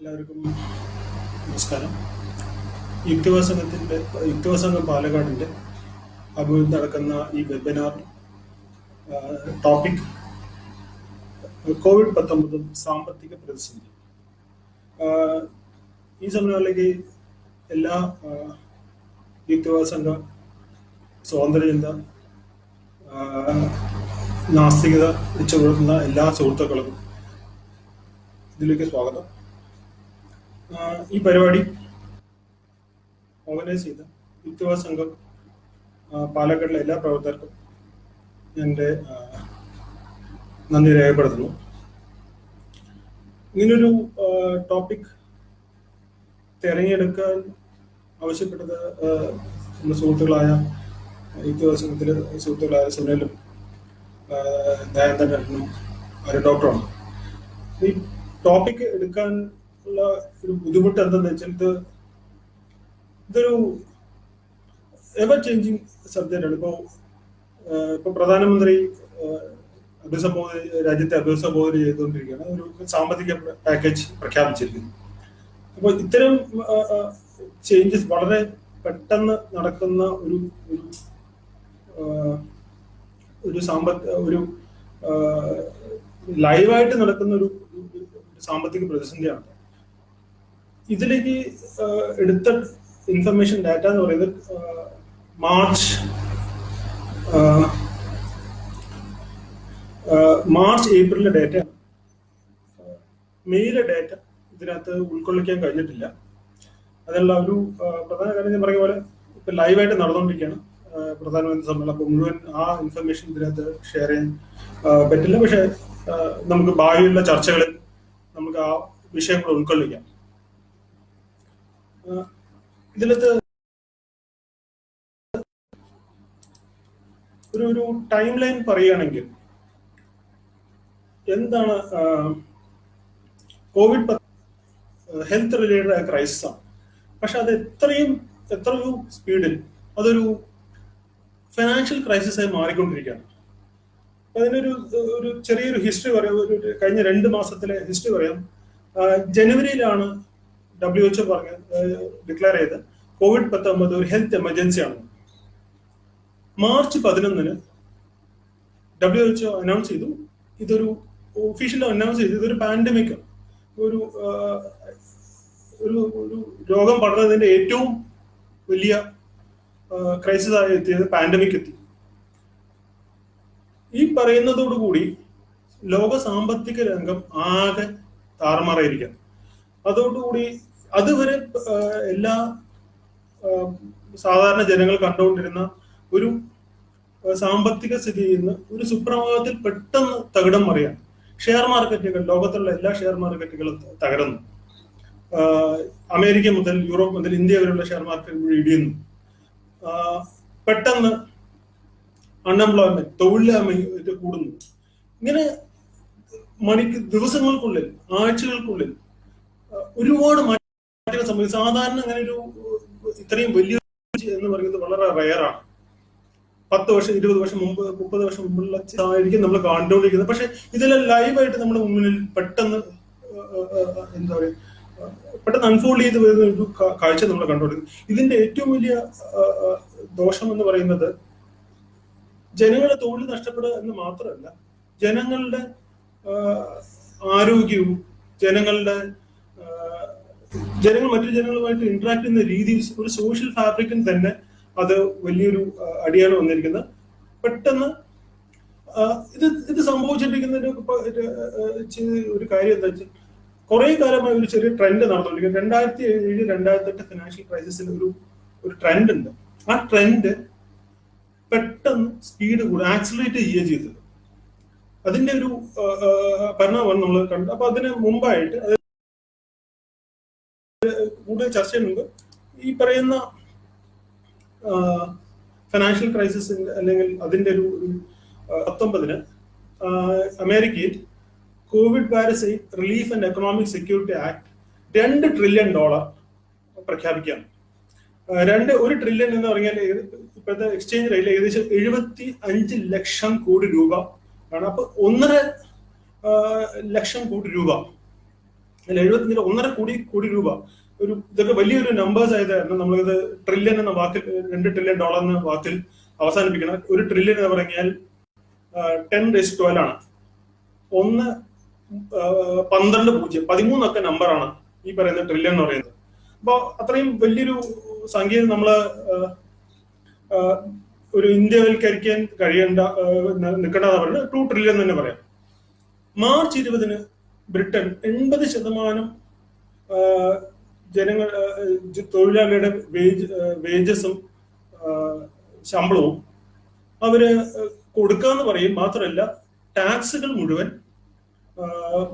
എല്ലാവർക്കും നമസ്കാരം. യുക്തിവാസംഘം പാലക്കാടിന്റെ ആഭിമുഖ്യത്തിൽ നടക്കുന്ന ഈ വെബിനാർ ടോപ്പിക് COVID-19 സാമ്പത്തിക പ്രതിസന്ധി. ഈ സെമിനാറിലേക്ക് എല്ലാ യുക്തിവാസംഘ, സ്വാതന്ത്ര്യചിന്ത, നാസ്തികത വെച്ചുകൊടുക്കുന്ന എല്ലാ സുഹൃത്തുക്കളും ഇതിലേക്ക് സ്വാഗതം. ഈ പരിപാടി ഓർഗനൈസ് ചെയ്ത യുക്തിവാസംഘം പാലക്കാടിലെ എല്ലാ പ്രവർത്തകർക്കും എൻ്റെ നന്ദി രേഖപ്പെടുത്തുന്നു. ഇങ്ങനൊരു ടോപ്പിക് തിരഞ്ഞെടുക്കാൻ ആവശ്യപ്പെട്ടത് നമ്മുടെ സുഹൃത്തുക്കളായ യുക്തിവാസംഘത്തിലെ സുഹൃത്തുക്കളായ സുനിലും ദയാനന്ദനും ഡോക്ടറാണ്. ഈ ടോപ്പിക് എടുക്കാൻ ഉള്ള ഒരു ബുദ്ധിമുട്ട് എന്താണെന്ന് വെച്ചാൽ ഇതൊരു എവർ ചേഞ്ചിങ് സബ്ജക്റ്റ് ആണ്. ഇപ്പൊ പ്രധാനമന്ത്രി രാജ്യത്തെ അഭിസംബോധന ചെയ്തുകൊണ്ടിരിക്കുകയാണ്. ഒരു സാമ്പത്തിക പാക്കേജ് പ്രഖ്യാപിച്ചിരിക്കുന്നു. അപ്പോൾ ഇത്തരം ചേഞ്ചസ് വളരെ പെട്ടെന്ന് നടക്കുന്ന ഒരു ലൈവായിട്ട് നടക്കുന്ന ഒരു സാമ്പത്തിക പ്രതിസന്ധിയാണ്. ഇതിലേക്ക് എടുത്ത ഇൻഫർമേഷൻ ഡാറ്റ എന്ന് പറയുന്നത് മാർച്ച് ഏപ്രിലിലെ ഡാറ്റ. മെയിലെ ഡാറ്റ ഇതിനകത്ത് ഉൾക്കൊള്ളിക്കാൻ കഴിഞ്ഞിട്ടില്ല. അതിനുള്ള ഒരു പ്രധാന കാര്യം ഞാൻ പറഞ്ഞ പോലെ ഇപ്പൊ ലൈവായിട്ട് നടന്നുകൊണ്ടിരിക്കുകയാണ് പ്രധാനമന്ത്രി സമ്മേളനം. അപ്പൊ മുഴുവൻ ആ ഇൻഫർമേഷൻ ഇതിനകത്ത് ഷെയർ ചെയ്യാൻ പറ്റില്ല. പക്ഷെ നമുക്ക് ഭാവിയുള്ള ചർച്ചകളിൽ നമുക്ക് ആ വിഷയം കൂടെ ഉൾക്കൊള്ളിക്കാം. ഇതിലത്ത് ഒരു ടൈം ലൈൻ പറയുകയാണെങ്കിൽ എന്താണ് കോവിഡ് ഹെൽത്ത് റിലേറ്റഡ് ആയ ക്രൈസിസ് ആണ്. പക്ഷെ അത് എത്രയോ സ്പീഡിൽ അതൊരു ഫിനാൻഷ്യൽ ക്രൈസിസ് ആയി മാറിക്കൊണ്ടിരിക്കുകയാണ്. അതിനൊരു ചെറിയൊരു ഹിസ്റ്ററി പറയാം. കഴിഞ്ഞ 2 മാസത്തിലെ ഹിസ്റ്ററി പറയാം. ജനുവരിയിലാണ് WHO ഡിക്ലെയർ ചെയ്ത് COVID-19 ഒരു ഹെൽത്ത് എമർജൻസി ആണ്. മാർച്ച് 11 WHO അനൗൺസ് ചെയ്തു, ഇതൊരു ഒഫീഷ്യലി അനൗൺസ് ചെയ്തു ഇതൊരു പാൻഡമിക്, ഒരു രോഗം പടർന്നതിന്റെ ഏറ്റവും വലിയ ക്രൈസിസ് ആയി എത്തിയത് പാൻഡമിക് എത്തി. ഈ പറയുന്നതോടുകൂടി ലോക സാമ്പത്തിക രംഗം ആകെ താറുമാറായിരിക്കാം. അതോടുകൂടി അതുവരെ എല്ലാ സാധാരണ ജനങ്ങൾ കണ്ടുകൊണ്ടിരുന്ന ഒരു സാമ്പത്തിക സ്ഥിതിയിൽ നിന്ന് ഒരു സുപ്രഭാതത്തിൽ പെട്ടെന്ന് തകിടം മറിയാം. ഷെയർ മാർക്കറ്റുകൾ, ലോകത്തുള്ള എല്ലാ ഷെയർ മാർക്കറ്റുകളും തകരുന്നു. അമേരിക്ക മുതൽ യൂറോപ്പ് മുതൽ ഇന്ത്യ വരെയുള്ള ഷെയർ മാർക്കറ്റുകൾ ഇടിയുന്നു. പെട്ടെന്ന് അൺഎംപ്ലോയ്മെന്റ്, തൊഴിലില്ലായ്മ കൂടുന്നു. ഇങ്ങനെ ദിവസങ്ങൾക്കുള്ളിൽ, ആഴ്ചകൾക്കുള്ളിൽ ഒരുപാട് മാറ്റങ്ങൾ സംഭവിക്കും. സാധാരണ അങ്ങനെ ഇത്രയും വലിയ എന്ന് പറയുന്നത് വളരെ റയറാണ്. 10 വർഷം 20 വർഷം മുമ്പ് 30 വർഷം മുമ്പുള്ള ആയിരിക്കും നമ്മൾ കണ്ടുകൊണ്ടിരിക്കുന്നത്. പക്ഷെ ഇതെല്ലാം ലൈവായിട്ട് നമ്മുടെ മുന്നിൽ പെട്ടെന്ന് എന്താ പറയുക, പെട്ടെന്ന് അൺഫോൾഡ് ചെയ്ത് വരുന്ന ഒരു കാഴ്ച നമ്മൾ കണ്ടുകൊണ്ടിരിക്കുന്നത്. ഇതിന്റെ ഏറ്റവും വലിയ ദോഷം എന്ന് പറയുന്നത് ജനങ്ങളുടെ തൊഴിൽ നഷ്ടപ്പെടുക എന്ന് മാത്രമല്ല, ജനങ്ങളുടെ ആരോഗ്യവും ജനങ്ങൾ മറ്റു ജനങ്ങളുമായിട്ട് ഇന്ററാക്ട് ചെയ്യുന്ന രീതിയിൽ ഒരു സോഷ്യൽ ഫാബ്രിക്കിന് തന്നെ അത് വലിയൊരു അടിയാണ് വന്നിരിക്കുന്നത്. പെട്ടെന്ന് ഇത് സംഭവിച്ചിരിക്കുന്നതിന്റെ ഒരു കാര്യം എന്താ വെച്ചാൽ, കുറെ കാലമായി ഒരു ചെറിയ ട്രെൻഡ് നടന്നുകൊണ്ടിരിക്കുന്നത്. 2007-2008 ഫിനാൻഷ്യൽ ക്രൈസിസിൽ ഒരു ട്രെൻഡ് ഉണ്ട്. ആ ട്രെൻഡ് പെട്ടെന്ന് സ്പീഡ് കൂടെ ആക്സിലറേറ്റ് ചെയ്യുക ചെയ്തത്. അതിന്റെ ഒരു പരിണാമമാണ് നമ്മൾ കണ്ടത്. അപ്പൊ അതിന് മുമ്പായിട്ട് കൂടുതൽ ചർച്ച ചെയ്യുന്നുണ്ട്. ഈ പറയുന്ന ഫിനാൻഷ്യൽ ക്രൈസിസിന്റെ അല്ലെങ്കിൽ അതിന്റെ ഒരു 19 അമേരിക്കയിൽ Covid virus relief and economic security act $2 trillion പ്രഖ്യാപിക്കുകയാണ്. 1 ട്രില്യൺ എന്ന് പറഞ്ഞാൽ ഇപ്പോഴത്തെ എക്സ്ചേഞ്ച് റേറ്റിൽ ഏകദേശം 75 ലക്ഷം കോടി രൂപ ആണ്. അപ്പൊ 1.5 ലക്ഷം കോടി രൂപ 75 1.5 കോടി രൂപ. ഇതൊക്കെ വലിയൊരു നമ്പേഴ്സ് ആയത് കാരണം നമ്മളിത് ട്രില്യൺ എന്ന വാക്കിൽ, $2 ട്രില്യൺ എന്ന വാക്കിൽ അവസാനിപ്പിക്കണം. 1 ട്രില്യൺ എന്ന് പറഞ്ഞാൽ 10⁻12 ആണ്. 13 നമ്പറാണ് ഈ പറയുന്ന ട്രില്യൺ എന്ന് പറയുന്നത്. അപ്പൊ അത്രയും വലിയൊരു സംഖ്യ നമ്മള് ഒരു ഇന്ത്യവൽക്കരിക്കാൻ നിൽക്കേണ്ടതെന്ന് പറയുന്നത് 2 ട്രില്യൺ തന്നെ പറയാം. മാർച്ച് 20 ബ്രിട്ടൻ 80% ജനങ്ങൾ തൊഴിലാളിയുടെ വേജസും ശമ്പളവും അവര് കൊടുക്കാന്ന് പറയും. മാത്രമല്ല ടാക്സുകൾ മുഴുവൻ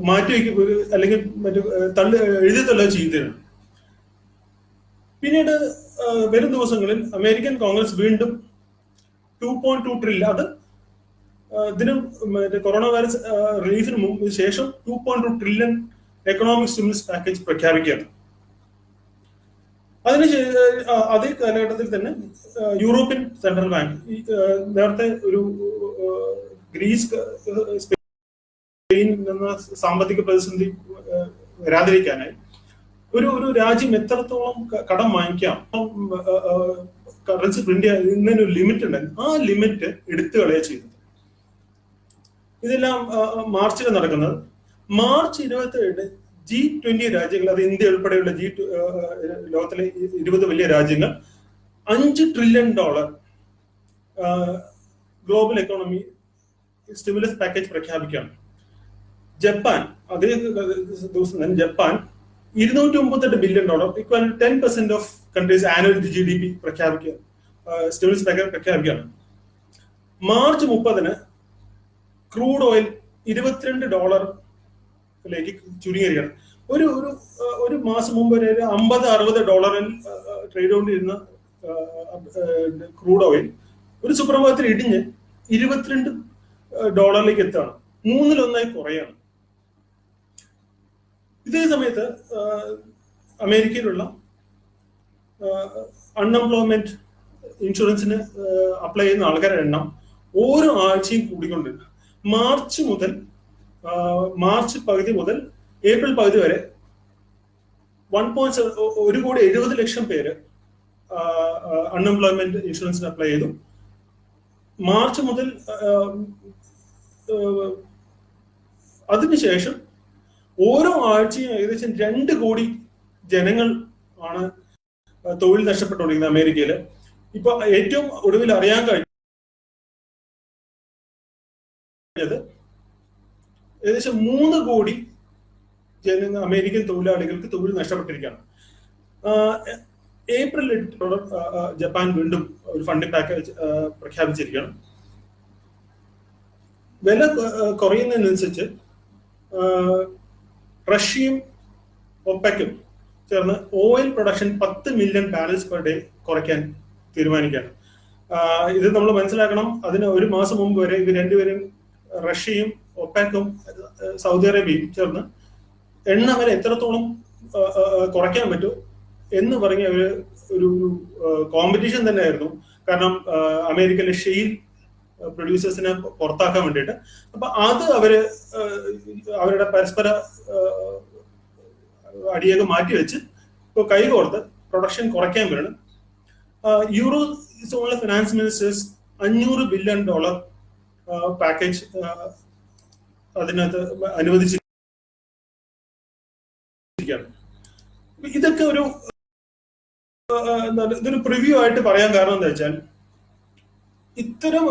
മാറ്റിവെക്കും, അല്ലെങ്കിൽ എഴുതി തള്ളുക ചെയ്തിരുന്നു. പിന്നീട് വരും ദിവസങ്ങളിൽ അമേരിക്കൻ കോൺഗ്രസ് വീണ്ടും 2.2 ട്രില്യൺ, അത് ഇതിനും കൊറോണ വൈറസ് റിലീഫിന് ശേഷം 2.2 ട്രില്യൺ എക്കണോമിക് സ്റ്റിമുലസ് പാക്കേജ് പ്രഖ്യാപിക്കുകയാണ്. അതേ കാലഘട്ടത്തിൽ തന്നെ യൂറോപ്യൻ സെൻട്രൽ ബാങ്ക് നേരത്തെ ഒരു ഗ്രീസ്, സ്പെയിൻ എന്ന സാമ്പത്തിക പ്രതിസന്ധി വരാതിരിക്കാനായി ഒരു രാജ്യം എത്രത്തോളം കടം വാങ്ങിക്കാം, കറൻസി പ്രിന്റ് ചെയ്യുന്നതിന് ഒരു ലിമിറ്റ് ഉണ്ടായിരുന്നു. ആ ലിമിറ്റ് എടുത്തു കളയുക ചെയ്തത്. ഇതെല്ലാം മാർച്ചിൽ നടക്കുന്നത്. മാർച്ച് 27 G20 രാജ്യങ്ങൾ, അത് ഇന്ത്യ ഉൾപ്പെടെയുള്ള ലോകത്തിലെ 20 വലിയ രാജ്യങ്ങൾ $5 trillion global economy stimulus package പ്രഖ്യാപിക്കുകയാണ്. ജപ്പാൻ അതേ ദിവസം തന്നെ Japan $238 billion, equal 10% of countries annual GDP പ്രഖ്യാപിക്കുക, സ്റ്റിമുലസ് പാക്കേജ് പ്രഖ്യാപിക്കുകയാണ്. മാർച്ച് 30 ക്രൂഡ് ഓയിൽ $22 ചുരുങ്ങിയിരിക്കുകയാണ്. ഒരു മാസം മുമ്പ് വരെ $50-60 ട്രേഡ് കൊണ്ടിരുന്ന ക്രൂഡ് ഓയിൽ ഒരു സുപ്രഭാതത്തിൽ ഇടിഞ്ഞ് $22 എത്താണ്. 1/3 കുറയാണ്. ഇതേ സമയത്ത് അമേരിക്കയിലുള്ള അൺഎംപ്ലോയ്മെന്റ് ഇൻഷുറൻസിന് അപ്ലൈ ചെയ്യുന്ന ആൾക്കാരുടെ എണ്ണം ഓരോ ആഴ്ചയും കൂടിക്കൊണ്ടിരിക്കും. മാർച്ച് പകുതി മുതൽ ഏപ്രിൽ പകുതി വരെ 1,70,00,000 പേര് അൺഎംപ്ലോയ്മെന്റ് ഇൻഷുറൻസിന് അപ്ലൈ ചെയ്തു. മാർച്ച് മുതൽ അതിനുശേഷം ഓരോ ആഴ്ചയും ഏകദേശം 2 കോടി ജനങ്ങൾ ആണ് തൊഴിൽ നഷ്ടപ്പെട്ടുകൊണ്ടിരിക്കുന്നത് അമേരിക്കയില്. ഇപ്പൊ ഏറ്റവും ഒടുവിൽ അറിയാൻ കഴിഞ്ഞത് ഏകദേശം 3 കോടി അമേരിക്കൻ തൊഴിലാളികൾക്ക് തൊഴിൽ നഷ്ടപ്പെട്ടിരിക്കുകയാണ്. ഏപ്രിൽ 8 ജപ്പാൻ വീണ്ടും ഒരു ഫണ്ടിംഗ് പാക്കേജ് പ്രഖ്യാപിച്ചിരിക്കുകയാണ്. വില കുറയുന്നതിനനുസരിച്ച് റഷ്യയും ഒപെക്കും ചേർന്ന് oil production 10 million barrels per day കുറയ്ക്കാൻ തീരുമാനിക്കുകയാണ്. ഇത് നമ്മൾ മനസ്സിലാക്കണം. അതിന് ഒരു മാസം മുമ്പ് വരെ ഇവർ രണ്ടുപേരും, റഷ്യയും ഒപെക്കും സൗദി അറേബ്യയും ചേർന്ന് എണ്ണ വില എത്രത്തോളം കുറയ്ക്കാൻ പറ്റും എന്ന് പറഞ്ഞ ഒരു കോമ്പറ്റീഷൻ തന്നെയായിരുന്നു. കാരണം അമേരിക്കയിലെ ഷെയിൽ പ്രൊഡ്യൂസേഴ്സിനെ പുറത്താക്കാൻ വേണ്ടിയിട്ട്. അപ്പൊ അത് അവരുടെ പരസ്പര അടിയൊക്കെ മാറ്റിവെച്ച് ഇപ്പോൾ കൈകോർത്ത് പ്രൊഡക്ഷൻ കുറയ്ക്കാൻ വേണം. യൂറോ സോണിലെ ഫിനാൻസ് മിനിസ്റ്റേഴ്സ് $500 ബില്യൺ പാക്കേജ് അതിനകത്ത് അനുവദിച്ചിരിക്കുകയാണ്. ഇതൊക്കെ ഇതൊരു പ്രിവ്യൂ ആയിട്ട് പറയാൻ കാരണം എന്താ വെച്ചാൽ, ഇത്തരം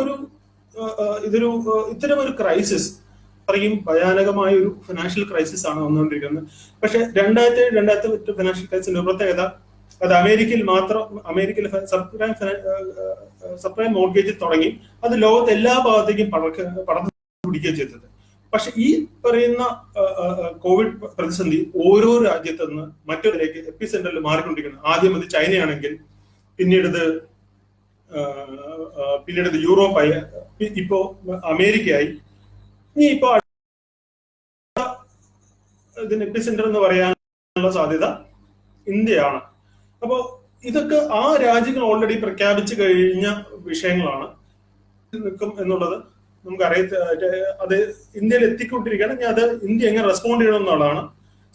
ഒരു ക്രൈസിസ്, അത്രയും ഭയാനകമായ ഒരു ഫിനാൻഷ്യൽ ക്രൈസിസ് ആണ് വന്നുകൊണ്ടിരിക്കുന്നത്. പക്ഷെ 2007-2008 ഫിനാൻഷ്യൽ ക്രൈസിന്റെ പ്രത്യേകത അത് അമേരിക്കയിൽ സബ്പ്രൈം മോർഗേജിൽ തുടങ്ങി അത് ലോകത്തെ എല്ലാ ഭാഗത്തേക്കും പടർന്നു പിടിക്കുകയും ചെയ്തത്. പക്ഷെ ഈ പറയുന്ന കോവിഡ് പ്രതിസന്ധി ഓരോ രാജ്യത്തു നിന്ന് മറ്റൊരിലേക്ക് എപ്പിസെന്ററിൽ മാറിക്കൊണ്ടിരിക്കുന്നു. ആദ്യം അത് ചൈനയാണെങ്കിൽ, പിന്നീട് യൂറോപ്പായി, ഇപ്പോ അമേരിക്കയായി, ഇനി ഇപ്പോ ഇതിന് എപ്പിസെന്റർ എന്ന് പറയാനുള്ള സാധ്യത ഇന്ത്യയാണ്. അപ്പോ ഇതൊക്കെ ആ രാജ്യങ്ങൾ ഓൾറെഡി പ്രഖ്യാപിച്ചു കഴിഞ്ഞ വിഷയങ്ങളാണ്. നിൽക്കും എന്നുള്ളത് നമുക്കറിയാം. അത് ഇന്ത്യയിൽ എത്തിക്കൊണ്ടിരിക്കുകയാണ്. അത് ഇന്ത്യ എങ്ങനെ റെസ്പോണ്ട് ചെയ്യണം എന്നുള്ളതാണ്.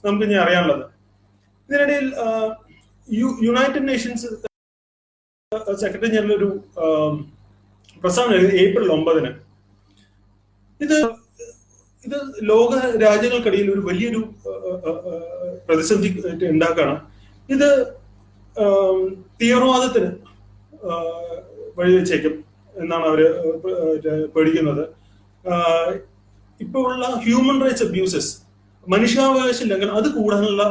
നമുക്ക് ഇനി അറിയാനുള്ളത്. ഇതിനിടയിൽ യുണൈറ്റഡ് നേഷൻസ് സെക്രട്ടറി ജനറൽ ഒരു പ്രസ്താവന ഏപ്രിൽ 9 ഇത് ഇത് ലോക രാജ്യങ്ങൾക്കിടയിൽ ഒരു വലിയൊരു പ്രതിസന്ധി ഉണ്ടാക്കുകയാണ്. ഇത് തീവ്രവാദത്തിന് വഴിവെച്ചേക്കും എന്നാണ് അവര് പേടിക്കുന്നത്. ഇപ്പോൾ ഉള്ള ഹ്യൂമൻ റൈറ്റ്സ് അബ്യൂസസ്, മനുഷ്യാവകാശ ലംഘനം, അത് കൂടാനുള്ള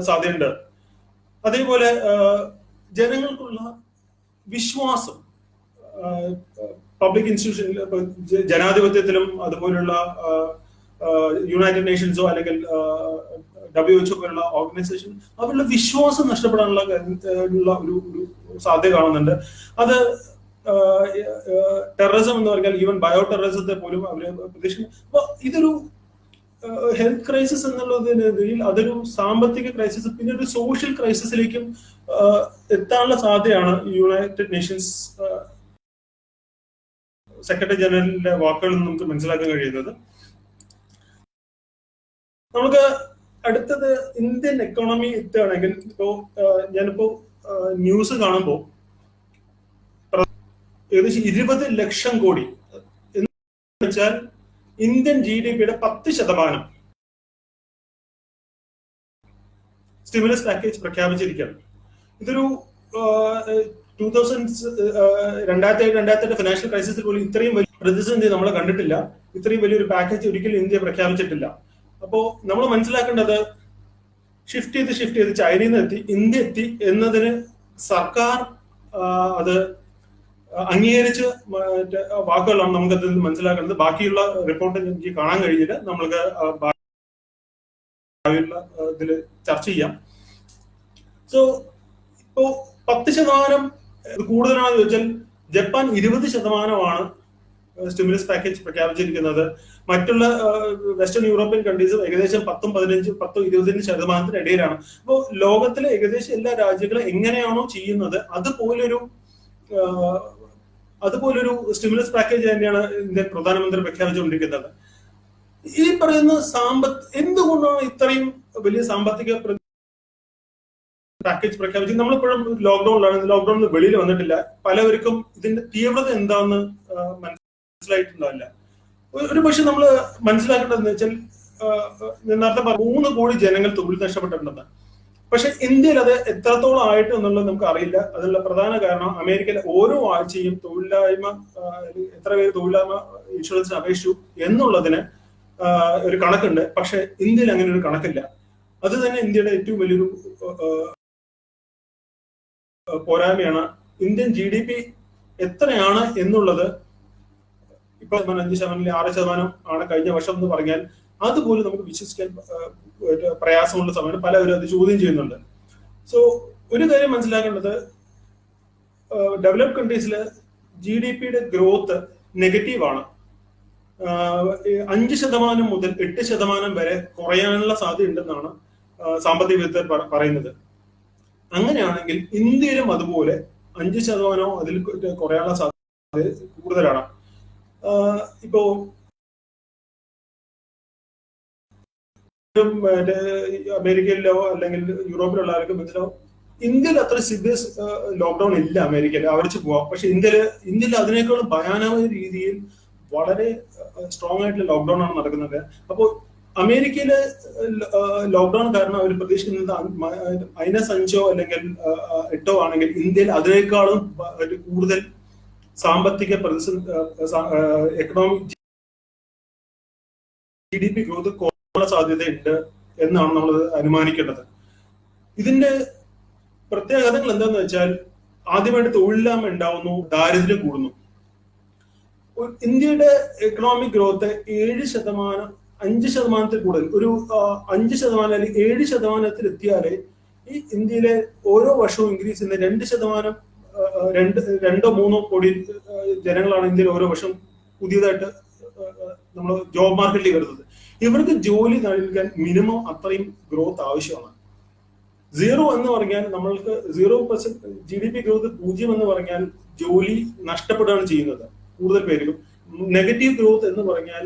സാധ്യതയുണ്ട്. അതേപോലെ ജനങ്ങൾക്കുള്ള വിശ്വാസം പബ്ലിക് ഇൻസ്റ്റിറ്റ്യൂഷൻ, ജനാധിപത്യത്തിലും അതുപോലുള്ള യുണൈറ്റഡ് നേഷൻസോ അല്ലെങ്കിൽ WHO പോലുള്ള ഓർഗനൈസേഷൻ, അവരുടെ വിശ്വാസം നഷ്ടപ്പെടാനുള്ള ഒരു സാധ്യത കാണുന്നുണ്ട്. അത് ടെററിസം എന്ന് പറഞ്ഞാൽ ഈവൻ ബയോ ടെററിസത്തെ പോലും അവര് പ്രതീക്ഷിക്കുന്നു. അപ്പൊ ഇതൊരു ഹെൽത്ത് ക്രൈസിസ് എന്നുള്ളതിൽ അതൊരു സാമ്പത്തിക ക്രൈസിസ്, പിന്നെ ഒരു സോഷ്യൽ ക്രൈസിസിലേക്കും എത്താനുള്ള സാധ്യതയാണ് യുണൈറ്റഡ് നേഷൻസ് സെക്രട്ടറി ജനറലിന്റെ വാക്കുകളിൽ നിന്ന് നമുക്ക് മനസ്സിലാക്കാൻ കഴിയുന്നത്. നമുക്ക് അടുത്തത് ഇന്ത്യൻ എക്കോണമി എത്തുകയാണെങ്കിൽ, ഞാനിപ്പോ ന്യൂസ് കാണുമ്പോൾ ഏകദേശം 20 ലക്ഷം കോടി എന്ന് വെച്ചാൽ ഇന്ത്യൻ GDP-യുടെ 10% സ്റ്റിമുലസ് പാക്കേജ് പ്രഖ്യാപിച്ചിരിക്കുകയാണ്. ഇതൊരു 2007-2008 ഫിനാൻഷ്യൽ ക്രൈസിസിൽ പോലും ഇത്രയും വലിയ പ്രതിസന്ധി നമ്മൾ കണ്ടിട്ടില്ല. ഇത്രയും വലിയൊരു പാക്കേജ് ഒരിക്കലും ഇന്ത്യ പ്രഖ്യാപിച്ചിട്ടില്ല. അപ്പോ നമ്മൾ മനസ്സിലാക്കേണ്ടത് ഷിഫ്റ്റ് ചെയ്ത് ചൈനയിൽ നിന്ന് ഇന്ത്യ എത്തി എന്നതിന് സർക്കാർ അത് അംഗീകരിച്ച് വാക്കുകളാണ് നമുക്ക് അതിൽ നിന്ന് മനസ്സിലാക്കേണ്ടത്. ബാക്കിയുള്ള റിപ്പോർട്ട് എനിക്ക് കാണാൻ കഴിഞ്ഞില്ല. നമ്മൾക്ക് ഇതിൽ ചർച്ച ചെയ്യാം. സോ ഇപ്പോ 10% കൂടുതലാണെന്ന് ചോദിച്ചാൽ ജപ്പാൻ 20% സ്റ്റിമുലസ് പാക്കേജ് പ്രഖ്യാപിച്ചിരിക്കുന്നത്. മറ്റുള്ള വെസ്റ്റേൺ യൂറോപ്യൻ കൺട്രീസ് ഏകദേശം 10-15-20% ഇടയിലാണ്. അപ്പോൾ ലോകത്തിലെ ഏകദേശം എല്ലാ രാജ്യങ്ങളും എങ്ങനെയാണോ ചെയ്യുന്നത് അതുപോലൊരു സ്റ്റിമുലസ് പാക്കേജ് തന്നെയാണ് ഇന്ത്യൻ പ്രധാനമന്ത്രി പ്രഖ്യാപിച്ചുകൊണ്ടിരിക്കുന്നത്. ഈ പറയുന്ന എന്തുകൊണ്ടാണ് ഇത്രയും വലിയ സാമ്പത്തിക പാക്കേജ് പ്രഖ്യാപിച്ചത്? നമ്മളിപ്പോഴും ലോക്ക്ഡൌണിലാണ്. ലോക്ക്ഡൌണിൽ വെളിയിൽ വന്നിട്ടില്ല. പലവർക്കും ഇതിന്റെ തീവ്രത എന്താണെന്ന് മനസ്സിലായിട്ടുണ്ടാവില്ല. ഒരു പക്ഷെ നമ്മൾ മനസ്സിലാക്കേണ്ടതെന്ന് വെച്ചാൽ, നേരത്തെ 3 കോടി ജനങ്ങൾ തൊഴിൽ നഷ്ടപ്പെട്ടിട്ടുണ്ടെന്ന്. പക്ഷെ ഇന്ത്യയിൽ അത് എത്രത്തോളം ആയിട്ട് എന്നുള്ളത് നമുക്ക് അറിയില്ല. അതിനുള്ള പ്രധാന കാരണം അമേരിക്കയിലെ ഓരോ ആഴ്ചയും എത്ര പേര് തൊഴിലില്ലായ്മ ഇൻഷുറൻസിന് അപേക്ഷിച്ചു എന്നുള്ളതിന് ഒരു കണക്കുണ്ട്. പക്ഷെ ഇന്ത്യയിൽ അങ്ങനെ ഒരു കണക്കില്ല. അത് തന്നെ ഇന്ത്യയുടെ ഏറ്റവും വലിയൊരു പോരായ്മയാണ്. ഇന്ത്യൻ GDP എത്രയാണ് എന്നുള്ളത് ഇപ്പൊ 5%, 6% ആണ് കഴിഞ്ഞ വർഷം എന്ന് പറഞ്ഞാൽ അതുപോലും നമുക്ക് വിശ്വസിക്കാൻ പ്രയാസമുള്ള സമയത്ത് പലവരും അത് ചോദ്യം ചെയ്യുന്നുണ്ട്. സോ ഒരു കാര്യം മനസ്സിലാക്കേണ്ടത്, ഡെവലപ്ഡ് കൺട്രീസില് GDP-യുടെ ഗ്രോത്ത് നെഗറ്റീവാണ്. 5% മുതൽ 8% വരെ കുറയാനുള്ള സാധ്യത ഉണ്ടെന്നാണ് സാമ്പത്തിക വിദഗ്ധർ പറയുന്നത്. അങ്ങനെയാണെങ്കിൽ ഇന്ത്യയിലും അതുപോലെ 5% അതിൽ കുറയാനുള്ള സാധ്യത കൂടുതലാണ്. ഇപ്പോ അമേരിക്കയിലോ അല്ലെങ്കിൽ യൂറോപ്പിലുള്ള ആർക്കും മനസ്സിലാവും, ഇന്ത്യയിൽ അത്ര സിവിയർ ലോക്ക്ഡൌൺ ഇല്ല. അമേരിക്കയിൽ അവർച്ച് പോവാം. പക്ഷെ ഇന്ത്യയിൽ അതിനേക്കാളും ഭയാനകമായ രീതിയിൽ വളരെ സ്ട്രോങ് ആയിട്ടുള്ള ലോക്ക്ഡൌൺ ആണ് നടക്കുന്നത്. അപ്പോൾ അമേരിക്കയിലെ ലോക്ക്ഡൌൺ കാരണം അവർ പ്രതീക്ഷിക്കുന്നത് -5 അല്ലെങ്കിൽ 8 ആണെങ്കിൽ ഇന്ത്യയിൽ അതിനേക്കാളും കൂടുതൽ സാമ്പത്തിക എക്കണോമിക് GDP ഗ്രോത്ത് കുറയാനുള്ള സാധ്യതയുണ്ട് എന്നാണ് നമ്മൾ അനുമാനിക്കേണ്ടത്. ഇതിന്റെ പ്രത്യാഘാതങ്ങൾ എന്താന്ന് വെച്ചാൽ, ആദ്യമായിട്ട് തൊഴിലില്ലായ്മ ഉണ്ടാവുന്നു, ദാരിദ്ര്യം കൂടുന്നു. ഇന്ത്യയുടെ എക്കണോമിക് ഗ്രോത്ത് 7%, 5% കൂടുതൽ, ഒരു 5% അല്ലെങ്കിൽ 7% എത്തിയാലേ ഈ ഇന്ത്യയിലെ ഓരോ വർഷവും ഇൻക്രീസ് ചെയ്യുന്ന 2%, 2-3 കോടി ജനങ്ങളാണ് ഇന്ത്യയിൽ ഓരോ വർഷം പുതിയതായിട്ട് നമ്മൾ ജോബ് മാർക്കറ്റിൽ വരുന്നത്. ഇവർക്ക് ജോലി നൽകാൻ മിനിമം അത്രയും ഗ്രോത്ത് ആവശ്യമാണ്. 0 എന്ന് പറഞ്ഞാൽ നമ്മൾക്ക് 0% GDP ഗ്രോത്ത് 0 എന്ന് പറഞ്ഞാൽ ജോലി നഷ്ടപ്പെടുകയാണ് ചെയ്യുന്നത് കൂടുതൽ പേരും. നെഗറ്റീവ് ഗ്രോത്ത് എന്ന് പറഞ്ഞാൽ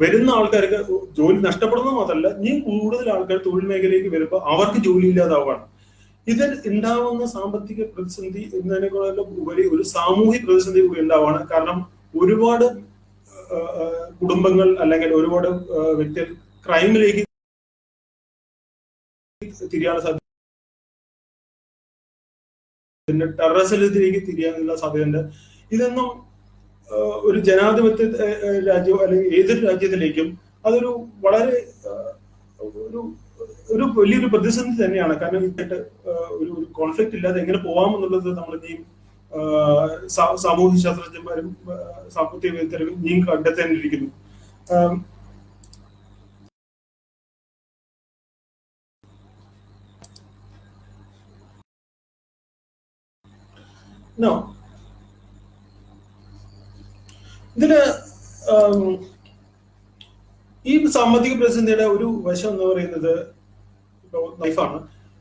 വരുന്ന ആൾക്കാർക്ക് ജോലി നഷ്ടപ്പെടുന്നത് മാത്രമല്ല, ഇനി കൂടുതൽ ആൾക്കാർ തൊഴിൽ മേഖലയിലേക്ക് വരുമ്പോൾ അവർക്ക് ജോലി ഇല്ലാതാവുകയാണ്. ഇതിൽ ഉണ്ടാവുന്ന സാമ്പത്തിക പ്രതിസന്ധി എന്നതിനേക്കാളും ഉപരി ഒരു സാമൂഹിക പ്രതിസന്ധി കൂടി ഉണ്ടാവുകയാണ്. കാരണം ഒരുപാട് കുടുംബങ്ങൾ അല്ലെങ്കിൽ ഒരുപാട് വ്യക്തികൾ ക്രൈമിലേക്ക് തിരിയാനുള്ള സാധ്യത, ടെററിസത്തിലേക്ക് തിരിയാനുള്ള സാധ്യതയുണ്ട്. ഇതൊന്നും ഒരു ജനാധിപത്യ രാജ്യം അല്ലെങ്കിൽ ഏതൊരു രാജ്യത്തിലേക്കും അതൊരു വളരെ ഒരു വലിയൊരു പ്രതിസന്ധി തന്നെയാണ്. കാരണം ഇങ്ങോട്ട് ഒരു കോൺഫ്ലിക്റ്റ് ഇല്ലാതെ എങ്ങനെ പോവാമെന്നുള്ളത് നമ്മൾ ഇനിയും സാമൂഹ്യ ശാസ്ത്രജ്ഞന്മാരും സാമ്പത്തിക വിദഗ്ധരും ഇനിയും കണ്ടെത്തേണ്ടിയിരിക്കുന്നു. ഇതില് ഈ സാമ്പത്തിക പ്രതിസന്ധിയുടെ ഒരു വശം എന്ന് പറയുന്നത് ഇപ്പോൾ ലൈഫാണ്.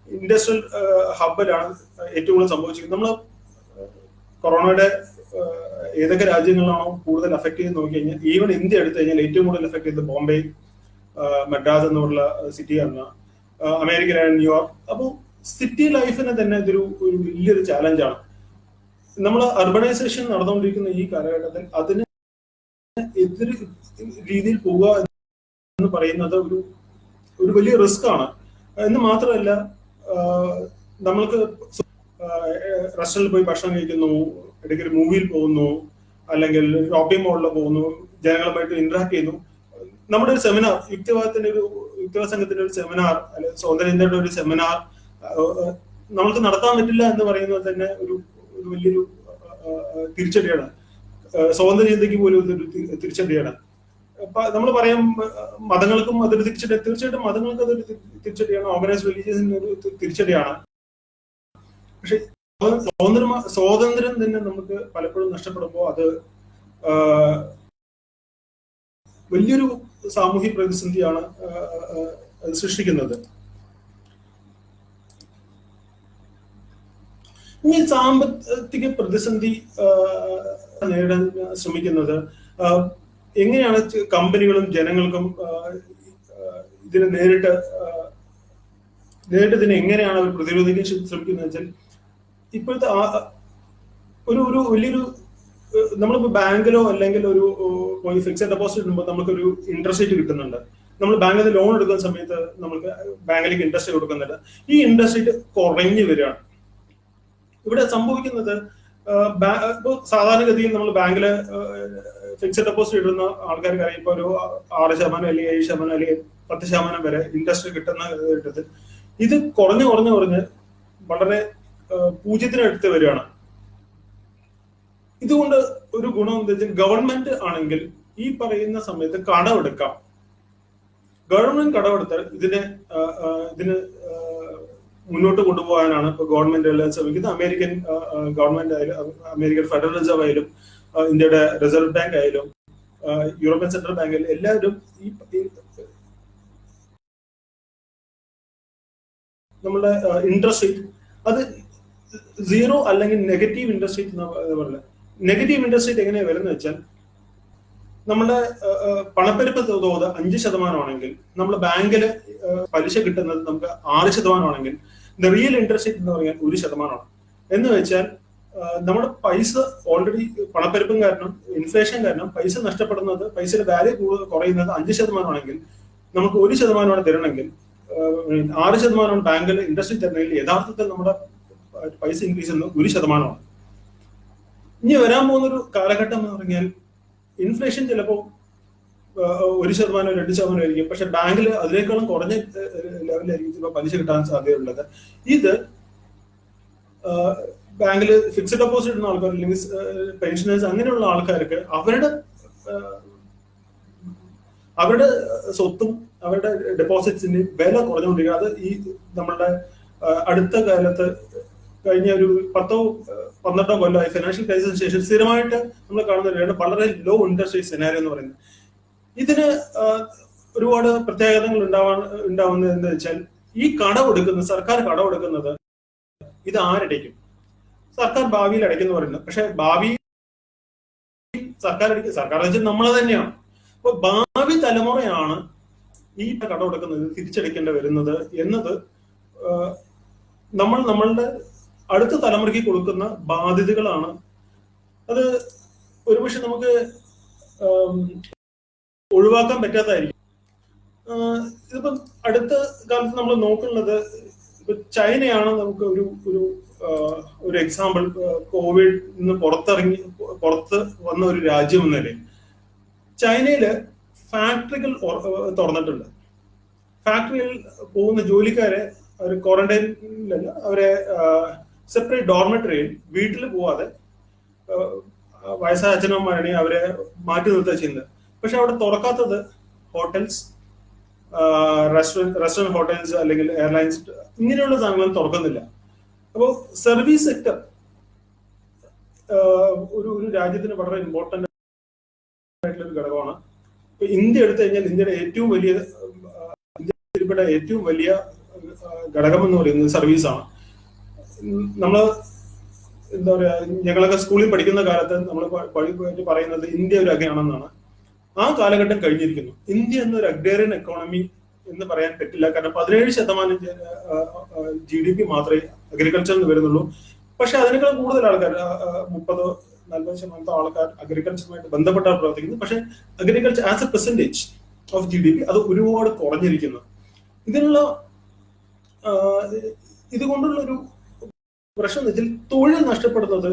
ഇൻഡസ്ട്രിയൽ ഹബ്ബിലാണ് ഏറ്റവും കൂടുതൽ സംഭവിച്ചിരിക്കുന്നത്. നമ്മൾ കൊറോണയുടെ ഏതൊക്കെ രാജ്യങ്ങളാണോ കൂടുതൽ അഫക്ട് ചെയ്ത് നോക്കി കഴിഞ്ഞാൽ, ഈവൻ ഇന്ത്യ എടുത്തു കഴിഞ്ഞാൽ ഏറ്റവും കൂടുതൽ അഫക്ട് ചെയ്തത് ബോംബെ, മദ്രാസ് എന്നുള്ള സിറ്റിയാണ്, അമേരിക്കയിലാണ് ന്യൂയോർക്ക്. അപ്പോൾ സിറ്റി ലൈഫിനെ തന്നെ ഇതൊരു വലിയൊരു ചാലഞ്ചാണ്. നമ്മൾ അർബനൈസേഷൻ നടന്നുകൊണ്ടിരിക്കുന്ന ഈ കാലഘട്ടത്തിൽ അതിന് എതിർ രീതിയിൽ പോവുക എന്ന് പറയുന്നത് ഒരു വലിയ റിസ്ക് ആണ്. എന്ന് മാത്രമല്ല, നമ്മൾക്ക് റെസ്റ്റോറന്റിൽ പോയി ഭക്ഷണം കഴിക്കുന്നു, ഇടയ്ക്ക് മൂവിയിൽ പോകുന്നു, അല്ലെങ്കിൽ ഷോപ്പിംഗ് മോളിൽ പോകുന്നു, ജനങ്ങളുമായിട്ട് ഇന്ററാക്ട് ചെയ്യുന്നു. നമ്മുടെ ഒരു സെമിനാർ, യുക്തിവാദ സംഘത്തിന്റെ ഒരു സെമിനാർ, അല്ലെങ്കിൽ സ്വതന്ത്ര ഇന്ത്യയുടെ ഒരു സെമിനാർ നമ്മൾക്ക് നടത്താൻ പറ്റില്ല എന്ന് പറയുന്നത് തന്നെ ഒരു വലിയൊരു തിരിച്ചടിയാണ്. സ്വതന്ത്ര ചിന്തയ്ക്ക് പോലും ഇതൊരു തിരിച്ചടിയാണ്. നമ്മൾ പറയാം മതങ്ങൾക്കും അതൊരു തിരിച്ചടി, തീർച്ചയായിട്ടും മതങ്ങൾക്ക് അതൊരു തിരിച്ചടിയാണ്, ഓർഗനൈസ്ഡ് റിലീജിയസിന് ഒരു തിരിച്ചടിയാണ്. പക്ഷെ സ്വാതന്ത്ര്യം തന്നെ നമുക്ക് പലപ്പോഴും നഷ്ടപ്പെടുമ്പോൾ അത് വലിയൊരു സാമൂഹിക പ്രതിസന്ധിയാണ് സൃഷ്ടിക്കുന്നത്. ഈ സാമ്പത്തിക പ്രതിസന്ധി നേരിടാൻ ശ്രമിക്കുന്നത് എങ്ങനെയാണ് കമ്പനികളും ജനങ്ങൾക്കും ഇതിനെ നേരിട്ട് ഇതിനെ എങ്ങനെയാണ് അവർ പ്രതിരോധിക്കാൻ ശ്രമിക്കുന്നത് വെച്ചാൽ, ഇപ്പോഴത്തെ ഒരു വലിയൊരു നമ്മളിപ്പോ ബാങ്കിലോ അല്ലെങ്കിൽ ഒരു ഫിക്സഡ് ഡെപ്പോസിറ്റ് ഇടുമ്പോൾ നമുക്കൊരു ഇൻട്രസ്റ്റ് റേറ്റ് കിട്ടുന്നുണ്ട്. നമ്മൾ ബാങ്കിൽ നിന്ന് ലോൺ എടുക്കുന്ന സമയത്ത് നമുക്ക് ബാങ്കിലേക്ക് ഇൻട്രസ്റ്റ് കൊടുക്കുന്നുണ്ട്. ഈ ഇൻട്രസ്റ്റ് റേറ്റ് കുറഞ്ഞു വരികയാണ്. ഇവിടെ സംഭവിക്കുന്നത്, ഇപ്പോൾ സാധാരണഗതിയിൽ നമ്മൾ ബാങ്കില് ഫിക്സഡ് ഡെപ്പോസിറ്റ് ഇടുന്ന ആൾക്കാർക്ക് ഇപ്പൊ ഒരു 6% അല്ലെങ്കിൽ 7% അല്ലെങ്കിൽ 10% വരെ ഇൻട്രസ്റ്റ് കിട്ടുന്ന ഇത് കുറഞ്ഞ് വളരെ പൂജ്യത്തിനടുത്ത് വരികയാണ്. ഇതുകൊണ്ട് ഒരു ഗുണം എന്താ വെച്ചാൽ, ഗവൺമെന്റ് ആണെങ്കിൽ ഈ പറയുന്ന സമയത്ത് കടമെടുക്കാം. ഗവൺമെന്റ് കടമെടുത്താൽ ഇതിന് മുന്നോട്ട് കൊണ്ടുപോകാനാണ് ഇപ്പൊ ഗവൺമെന്റ് എല്ലാം ശ്രമിക്കുന്നത്. അമേരിക്കൻ ഗവൺമെന്റ് ആയാലും, അമേരിക്കൻ ഫെഡറൽ റിസർവ് ആയാലും, ഇന്ത്യയുടെ റിസർവ് ബാങ്ക് ആയാലും, യൂറോപ്യൻ സെൻട്രൽ ബാങ്ക് ആയാലും എല്ലാവരും ഈ നമ്മളുടെ ഇൻട്രസ്റ്റ് റേറ്റ് അത് 0 അല്ലെങ്കിൽ നെഗറ്റീവ് ഇൻട്രസ്റ്റ് റേറ്റ് എന്ന് പറയുന്നത്. നെഗറ്റീവ് ഇൻട്രസ്റ്റ് റേറ്റ് എങ്ങനെയാണ് വരുന്നത് വെച്ചാൽ, നമ്മുടെ പണപ്പെരുപ്പ് തോത് 5% ആണെങ്കിൽ നമ്മൾ ബാങ്കിൽ പലിശ കിട്ടുന്നത് നമുക്ക് 6% ആണെങ്കിൽ റിയൽ ഇൻട്രസ്റ്റ് റേറ്റ് എന്ന് പറഞ്ഞാൽ 1%. എന്ന് വെച്ചാൽ നമ്മുടെ പൈസ ഓൾറെഡി പണപ്പെരുപ്പം കാരണം, ഇൻഫ്ലേഷൻ കാരണം പൈസ നഷ്ടപ്പെടുന്നത്, പൈസയുടെ വാല്യൂ കുറയുന്നത് 5% ആണെങ്കിൽ നമുക്ക് 1% തരണമെങ്കിൽ 6% ബാങ്കിൽ ഇൻട്രസ്റ്റ് തരണമെങ്കിൽ യഥാർത്ഥത്തിൽ നമ്മുടെ പൈസ ഇൻക്രീസ് ചെയ്യുന്നത് 1%. ഇനി വരാൻ പോകുന്നൊരു കാലഘട്ടം എന്ന് പറഞ്ഞാൽ ഇൻഫ്ലേഷൻ ചിലപ്പോൾ 1%, 2% ആയിരിക്കും. പക്ഷെ ബാങ്കിൽ അതിനേക്കാളും കുറഞ്ഞ ലെവലിലായിരിക്കും ചിലപ്പോൾ പലിശ കിട്ടാൻ സാധ്യതയുള്ളത്. ഇത് ബാങ്കിൽ ഫിക്സഡ് ഡെപ്പോസിറ്റ് ഇടുന്ന ആൾക്കാർ അല്ലെങ്കിൽ പെൻഷനേഴ്സ് അങ്ങനെയുള്ള ആൾക്കാർക്ക് അവരുടെ സ്വത്തും അവരുടെ ഡെപ്പോസിറ്റ്സിന് വില കുറഞ്ഞുകൊണ്ടിരിക്കുക. അത് ഈ നമ്മളുടെ അടുത്ത കാലത്ത് കഴിഞ്ഞ ഒരു 10-12 കൊല്ലമായി ഫിനാൻഷ്യൽ ക്രൈസിസിന് ശേഷം സ്ഥിരമായിട്ട് നമ്മൾ കാണുന്ന വളരെ ലോ ഇൻട്രസ്റ്റ് റേറ്റ് സെനാരിയോ എന്ന് പറയുന്നത്. ഇതിന് ഒരുപാട് പ്രത്യേകതകൾ ഉണ്ടാവുന്നത് എന്ന് വെച്ചാൽ, ഈ സർക്കാർ കടമെടുക്കുന്നത് ഇത് ആരടയ്ക്കും? സർക്കാർ ഭാവിയിൽ അടയ്ക്കുന്നു പറയുന്നത്. പക്ഷെ ഭാവി സർക്കാർ വെച്ചാൽ നമ്മൾ തന്നെയാണ്. അപ്പൊ ഭാവി തലമുറയാണ് ഈ കട കൊടുക്കുന്നത് തിരിച്ചടയ്ക്കേണ്ടി വരുന്നത് എന്നത് നമ്മൾ നമ്മളുടെ അടുത്ത തലമുറയ്ക്ക് കൊടുക്കുന്ന ബാധ്യതകളാണ്. അത് ഒരുപക്ഷെ നമുക്ക് ഒഴിവാക്കാൻ പറ്റാത്തതായിരിക്കും. ഇതിപ്പം അടുത്ത കാലത്ത് നമ്മൾ നോക്കുന്നത് ഇപ്പൊ ചൈനയാണ് നമുക്ക് ഒരു ഒരു ഒരു എക്സാമ്പിൾ. കോവിഡ് നിന്ന് പുറത്ത് വന്ന ഒരു രാജ്യം എന്ന നിലയിൽ ചൈനയില് ഫാക്ടറികൾ തുറന്നിട്ടുണ്ട്. ഫാക്ടറിയിൽ പോകുന്ന ജോലിക്കാരെ അവർ ക്വാറന്റൈനിലല്ല, അവരെ സെപ്പറേറ്റ് ഡോർമെറ്ററിയിൽ വീട്ടിൽ പോവാതെ വയസ്സായ അച്ഛനമ്മമാരാണെങ്കിൽ അവരെ മാറ്റി നിർത്തുക ചെയ്യുന്നത്. പക്ഷെ അവിടെ തുറക്കാത്തത് ഹോട്ടൽസ്, റെസ്റ്റോറന്റ് ഹോട്ടൽസ് അല്ലെങ്കിൽ എയർലൈൻസ് ഇങ്ങനെയുള്ള സാധനങ്ങൾ തുറക്കുന്നില്ല. അപ്പോൾ സർവീസ് സെക്ടർ ഒരു രാജ്യത്തിന് വളരെ ഇമ്പോർട്ടന്റ് ആയിട്ടുള്ള ഒരു ഘടകമാണ്. ഇപ്പൊ ഇന്ത്യ എടുത്തു കഴിഞ്ഞാൽ ഇന്ത്യയുടെ ഏറ്റവും വലിയ ഘടകം എന്ന് പറയുന്നത് സർവീസാണ്. നമ്മള് എന്താ പറയാ, ഞങ്ങളൊക്കെ സ്കൂളിൽ പഠിക്കുന്ന കാലത്ത് നമ്മൾ പറയുന്നത് ഇന്ത്യ ഒരു അഗയാണെന്നാണ്. ആ കാലഘട്ടം കഴിഞ്ഞിരിക്കുന്നു. ഇന്ത്യ എന്നൊരു അഗ്രേറിയൻ എക്കോണമി എന്ന് പറയാൻ പറ്റില്ല. കാരണം 17% GDP മാത്രമേ അഗ്രികൾച്ചറിന് വരുന്നുള്ളൂ. പക്ഷെ അതിനേക്കാൾ കൂടുതൽ ആൾക്കാർ 30-40% ആൾക്കാർ അഗ്രികൾച്ചറുമായിട്ട് ബന്ധപ്പെട്ടാണ് പ്രവർത്തിക്കുന്നത്. പക്ഷെ agriculture as A percentage of GDP അത് ഒരുപാട് കുറഞ്ഞിരിക്കുന്നു. ഇതുകൊണ്ടുള്ള ഒരു പ്രശ്നം എന്ന് വെച്ചാൽ തൊഴിൽ നഷ്ടപ്പെടുന്നത്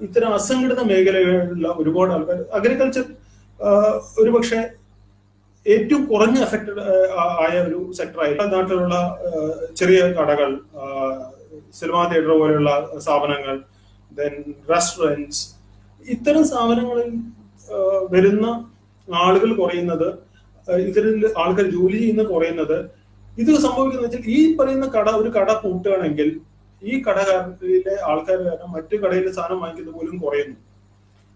ഇത്തരം അസംഘടിത മേഖലകളിലുള്ള ഒരുപാട് ആൾക്കാർ. അഗ്രികൾച്ചർ ഒരുപക്ഷെ ഏറ്റവും കുറഞ്ഞ അഫക്റ്റഡ് ആയ ഒരു സെക്ടറായി. നാട്ടിലുള്ള ചെറിയ കടകൾ, സിനിമാ തിയേറ്റർ പോലെയുള്ള സ്ഥാപനങ്ങൾ, ദെൻ റെസ്റ്റോറൻറ്റ്സ്, ഇത്തരം സ്ഥാപനങ്ങളിൽ വരുന്ന ആളുകൾ കുറയുന്നത്, ഇതിൽ ആൾക്കാർ ജോലി ചെയ്യുന്ന കുറയുന്നത്, ഇത് സംഭവിക്കുന്ന വെച്ചാൽ ഈ പറയുന്ന ഒരു കട പൂട്ടുകയാണെങ്കിൽ ഈ കടയിലെ ആൾക്കാർ കാരണം മറ്റു കടയിലെ സാധനം വാങ്ങിക്കുന്നത് പോലും കുറയുന്നു.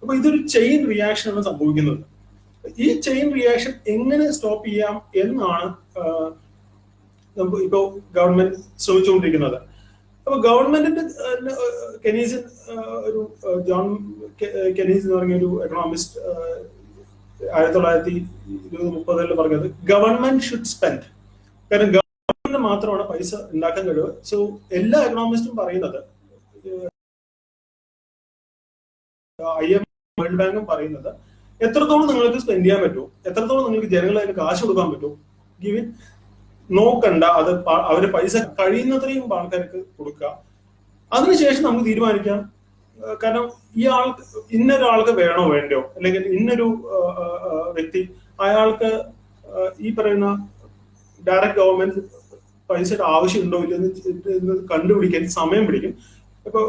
അപ്പൊ ഇതൊരു ചെയിൻ റിയാക്ഷൻ ആണ് സംഭവിക്കുന്നത്. ഈ ചെയിൻ റിയാക്ഷൻ എങ്ങനെ സ്റ്റോപ്പ് ചെയ്യാം എന്നാണ് ഇപ്പോ ഗവൺമെന്റ് ശ്രമിച്ചുകൊണ്ടിരിക്കുന്നത്. അപ്പൊ ഗവൺമെന്റിന്റെ ജോൺ കെനീസ് എന്ന് പറഞ്ഞ ഒരു എക്കണോമിസ്റ്റ് 1920-30 പറഞ്ഞത് ഗവൺമെന്റ് ഷുഡ് സ്പെൻഡ്. കാരണം ഗവൺമെന്റിന് മാത്രമാണ് പൈസ ഉണ്ടാക്കാൻ കഴിയുക. സോ എല്ലാ എക്കണോമിസ്റ്റും പറയുന്നത്, IMF വേൾഡ് ബാങ്കും പറയുന്നത്, എത്രത്തോളം നിങ്ങൾക്ക് സ്പെൻഡ് ചെയ്യാൻ പറ്റുമോ, എത്രത്തോളം നിങ്ങൾക്ക് ജനങ്ങളതിന് കാശ് കൊടുക്കാൻ പറ്റുമോ, ഗിവിൻ നോക്കണ്ട. അത് അവര് പൈസ കഴിയുന്നത്രയും ആൾക്കാർക്ക് കൊടുക്കുക. അതിനുശേഷം നമുക്ക് തീരുമാനിക്കാം. കാരണം ഇന്നൊരാൾക്ക് വേണോ വേണ്ടയോ, അല്ലെങ്കിൽ ഇന്നൊരു വ്യക്തി അയാൾക്ക് ഈ പറയുന്ന ഡയറക്റ്റ് ഗവൺമെന്റ് പൈസയുടെ ആവശ്യമുണ്ടോ ഇല്ലെന്ന് കണ്ടുപിടിക്കാൻ സമയം പിടിക്കും. അപ്പൊ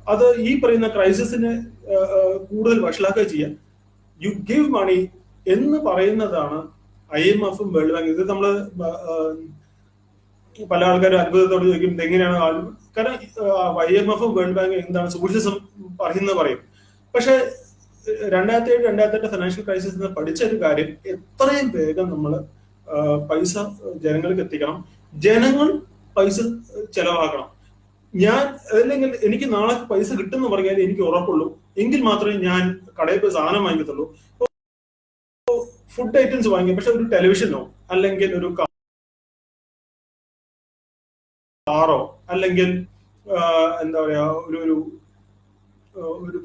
അത് ഈ പറയുന്ന ക്രൈസിസിന് കൂടുതൽ വഷളാക്കുക ചെയ്യാൻ യു ഗിവ് മണി എന്ന് പറയുന്നതാണ് IMF-ഉം വേൾഡ് ബാങ്ക്. ഇത് നമ്മള് പല ആൾക്കാരും അത്ഭുതത്തോട് ചോദിക്കും എങ്ങനെയാണ്. കാരണം IMF-ഉം വേൾഡ് ബാങ്ക് എന്താണ് സോഷ്യലിസം പറയും. പക്ഷെ 2007-2008 ഫിനാൻഷ്യൽ ക്രൈസിസിൽ നിന്ന് പഠിച്ച ഒരു കാര്യം, എത്രയും വേഗം നമ്മൾ പൈസ ജനങ്ങൾക്ക് എത്തിക്കണം, ജനങ്ങൾ പൈസ ചെലവാക്കണം. അല്ലെങ്കിൽ എനിക്ക് നാളെ പൈസ കിട്ടുമെന്ന് പറഞ്ഞാൽ എനിക്ക് ഉറപ്പുള്ളൂ, എങ്കിൽ മാത്രമേ ഞാൻ കടയിൽ പോയി സാധനം വാങ്ങിക്കത്തുള്ളൂ. ഫുഡ് ഐറ്റംസ് വാങ്ങിക്കാം, പക്ഷെ ഒരു ടെലിവിഷനോ അല്ലെങ്കിൽ ഒരു കാറോ അല്ലെങ്കിൽ എന്താ പറയാ ഒരു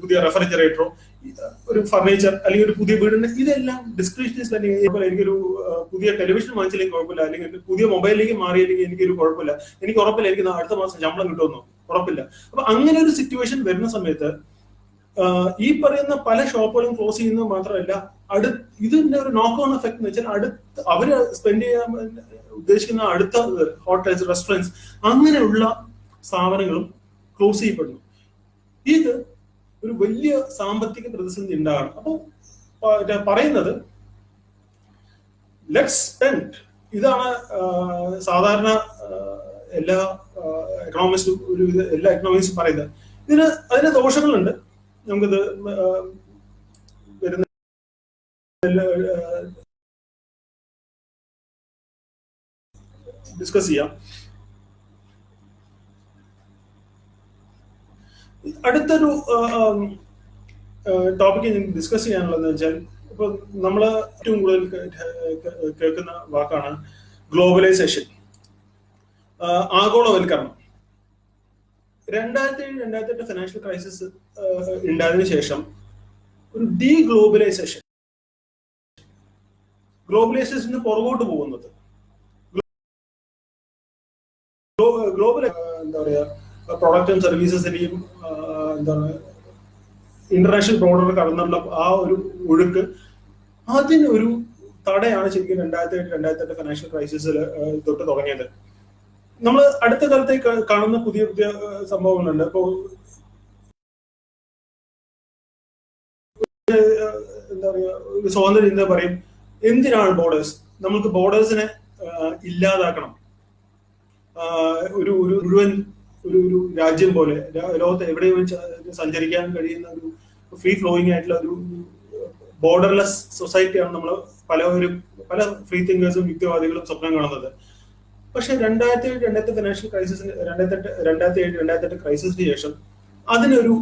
പുതിയ റെഫ്രിജറേറ്ററോ ഒരു ഫർണിച്ചർ അല്ലെങ്കിൽ ഒരു പുതിയ വീടിന്, ഇതെല്ലാം ഡിസ്ക്രിപ്ഷണറി സ്പെൻഡിങ്. എനിക്കൊരു പുതിയ ടെലിവിഷൻ വാങ്ങിച്ചില്ലെങ്കിൽ കുഴപ്പമില്ല, അല്ലെങ്കിൽ പുതിയ മൊബൈലിലേക്ക് മാറിയില്ലെങ്കിൽ എനിക്കൊരു കുഴപ്പമില്ല, എനിക്ക് ഉറപ്പില്ല എനിക്ക് അടുത്ത മാസം ശമ്പളം കിട്ടുമെന്നോ ഉറപ്പില്ല. അപ്പൊ അങ്ങനെ ഒരു സിറ്റുവേഷൻ വരുന്ന സമയത്ത് ഈ പറയുന്ന പല ഷോപ്പുകളും ക്ലോസ് ചെയ്യുന്നത് മാത്രമല്ല, ഇതിന്റെ ഒരു നോക്ക് ഓൺ എഫക്ട് എന്ന് വെച്ചാൽ അവര് സ്പെൻഡ് ചെയ്യാൻ ഉദ്ദേശിക്കുന്ന അടുത്ത ഹോട്ടൽസ്, റെസ്റ്റോറൻറ്റ്സ്, അങ്ങനെയുള്ള സ്ഥാപനങ്ങളും ക്ലോസ് ചെയ്യപ്പെടുന്നു. ഇത് ഒരു വലിയ സാമ്പത്തിക പ്രതിസന്ധി ഉണ്ടാകണം. അപ്പൊ പറയുന്നത് ലെറ്റ്സ് സ്പെൻഡ്. ഇതാണ് സാധാരണ എല്ലാ എക്കണോമിക്സും പറയുന്നത്. അതിന് ദോഷങ്ങളുണ്ട്. നമുക്കിത് വരുന്ന ഡിസ്കസ് ചെയ്യാം. അടുത്തൊരു ടോപ്പിക്ക് ഡിസ്കസ് ചെയ്യാനുള്ളതെന്ന് വെച്ചാൽ, ഇപ്പൊ നമ്മൾ ഏറ്റവും കൂടുതൽ കേൾക്കുന്ന വാക്കാണ് ഗ്ലോബലൈസേഷൻ, ആഗോളവൽക്കരണം. 2007-2008 ഫിനാൻഷ്യൽ ക്രൈസിസ് ഉണ്ടായതിനു ശേഷം ഒരു ഡീ ഗ്ലോബലൈസേഷന് പുറകോട്ട് പോകുന്നത്. ഗ്ലോബൽ എന്താ പറയാ, പ്രൊഡക്റ്റും സർവീസസിന്റെയും എന്താണ് ഇന്റർനാഷണൽ ബോർഡർ കടന്നുള്ള ആ ഒരു ഒഴുക്ക്, അതിനൊരു തടയാണ് ശരിക്കും 2007-2008 ഫിനാൻഷ്യൽ ക്രൈസിസിൽ തൊട്ട് തുടങ്ങിയത്. നമ്മൾ അടുത്ത കാലത്തേക്ക് കാണുന്ന പുതിയ പുതിയ സംഭവങ്ങളുണ്ട്. ഇപ്പോ എന്താ പറയാ, ഒരു സ്വാതന്ത്ര്യ ചിന്ത പറയും, എന്തിനാണ് ബോർഡേഴ്സ്, നമുക്ക് ബോർഡേഴ്സിനെ ഇല്ലാതാക്കണം, ഒരു ഒരു മുഴുവൻ ഒരു ഒരു രാജ്യം പോലെ ലോകത്ത് എവിടെയും സഞ്ചരിക്കാൻ കഴിയുന്ന ഒരു ഫ്രീ ഫ്ലോയിങ് ആയിട്ടുള്ള ഒരു ബോർഡർലെസ് സൊസൈറ്റിയാണ് നമ്മൾ പല ഫ്രീ തിങ്കേഴ്സും യുക്തിവാദികളും സ്വപ്നം കാണുന്നത്. പക്ഷെ 2007-2008 ഫിനാൻഷ്യൽ ക്രൈസിസിന് 2007-2008 ക്രൈസിസിന് ശേഷം അതിനൊരു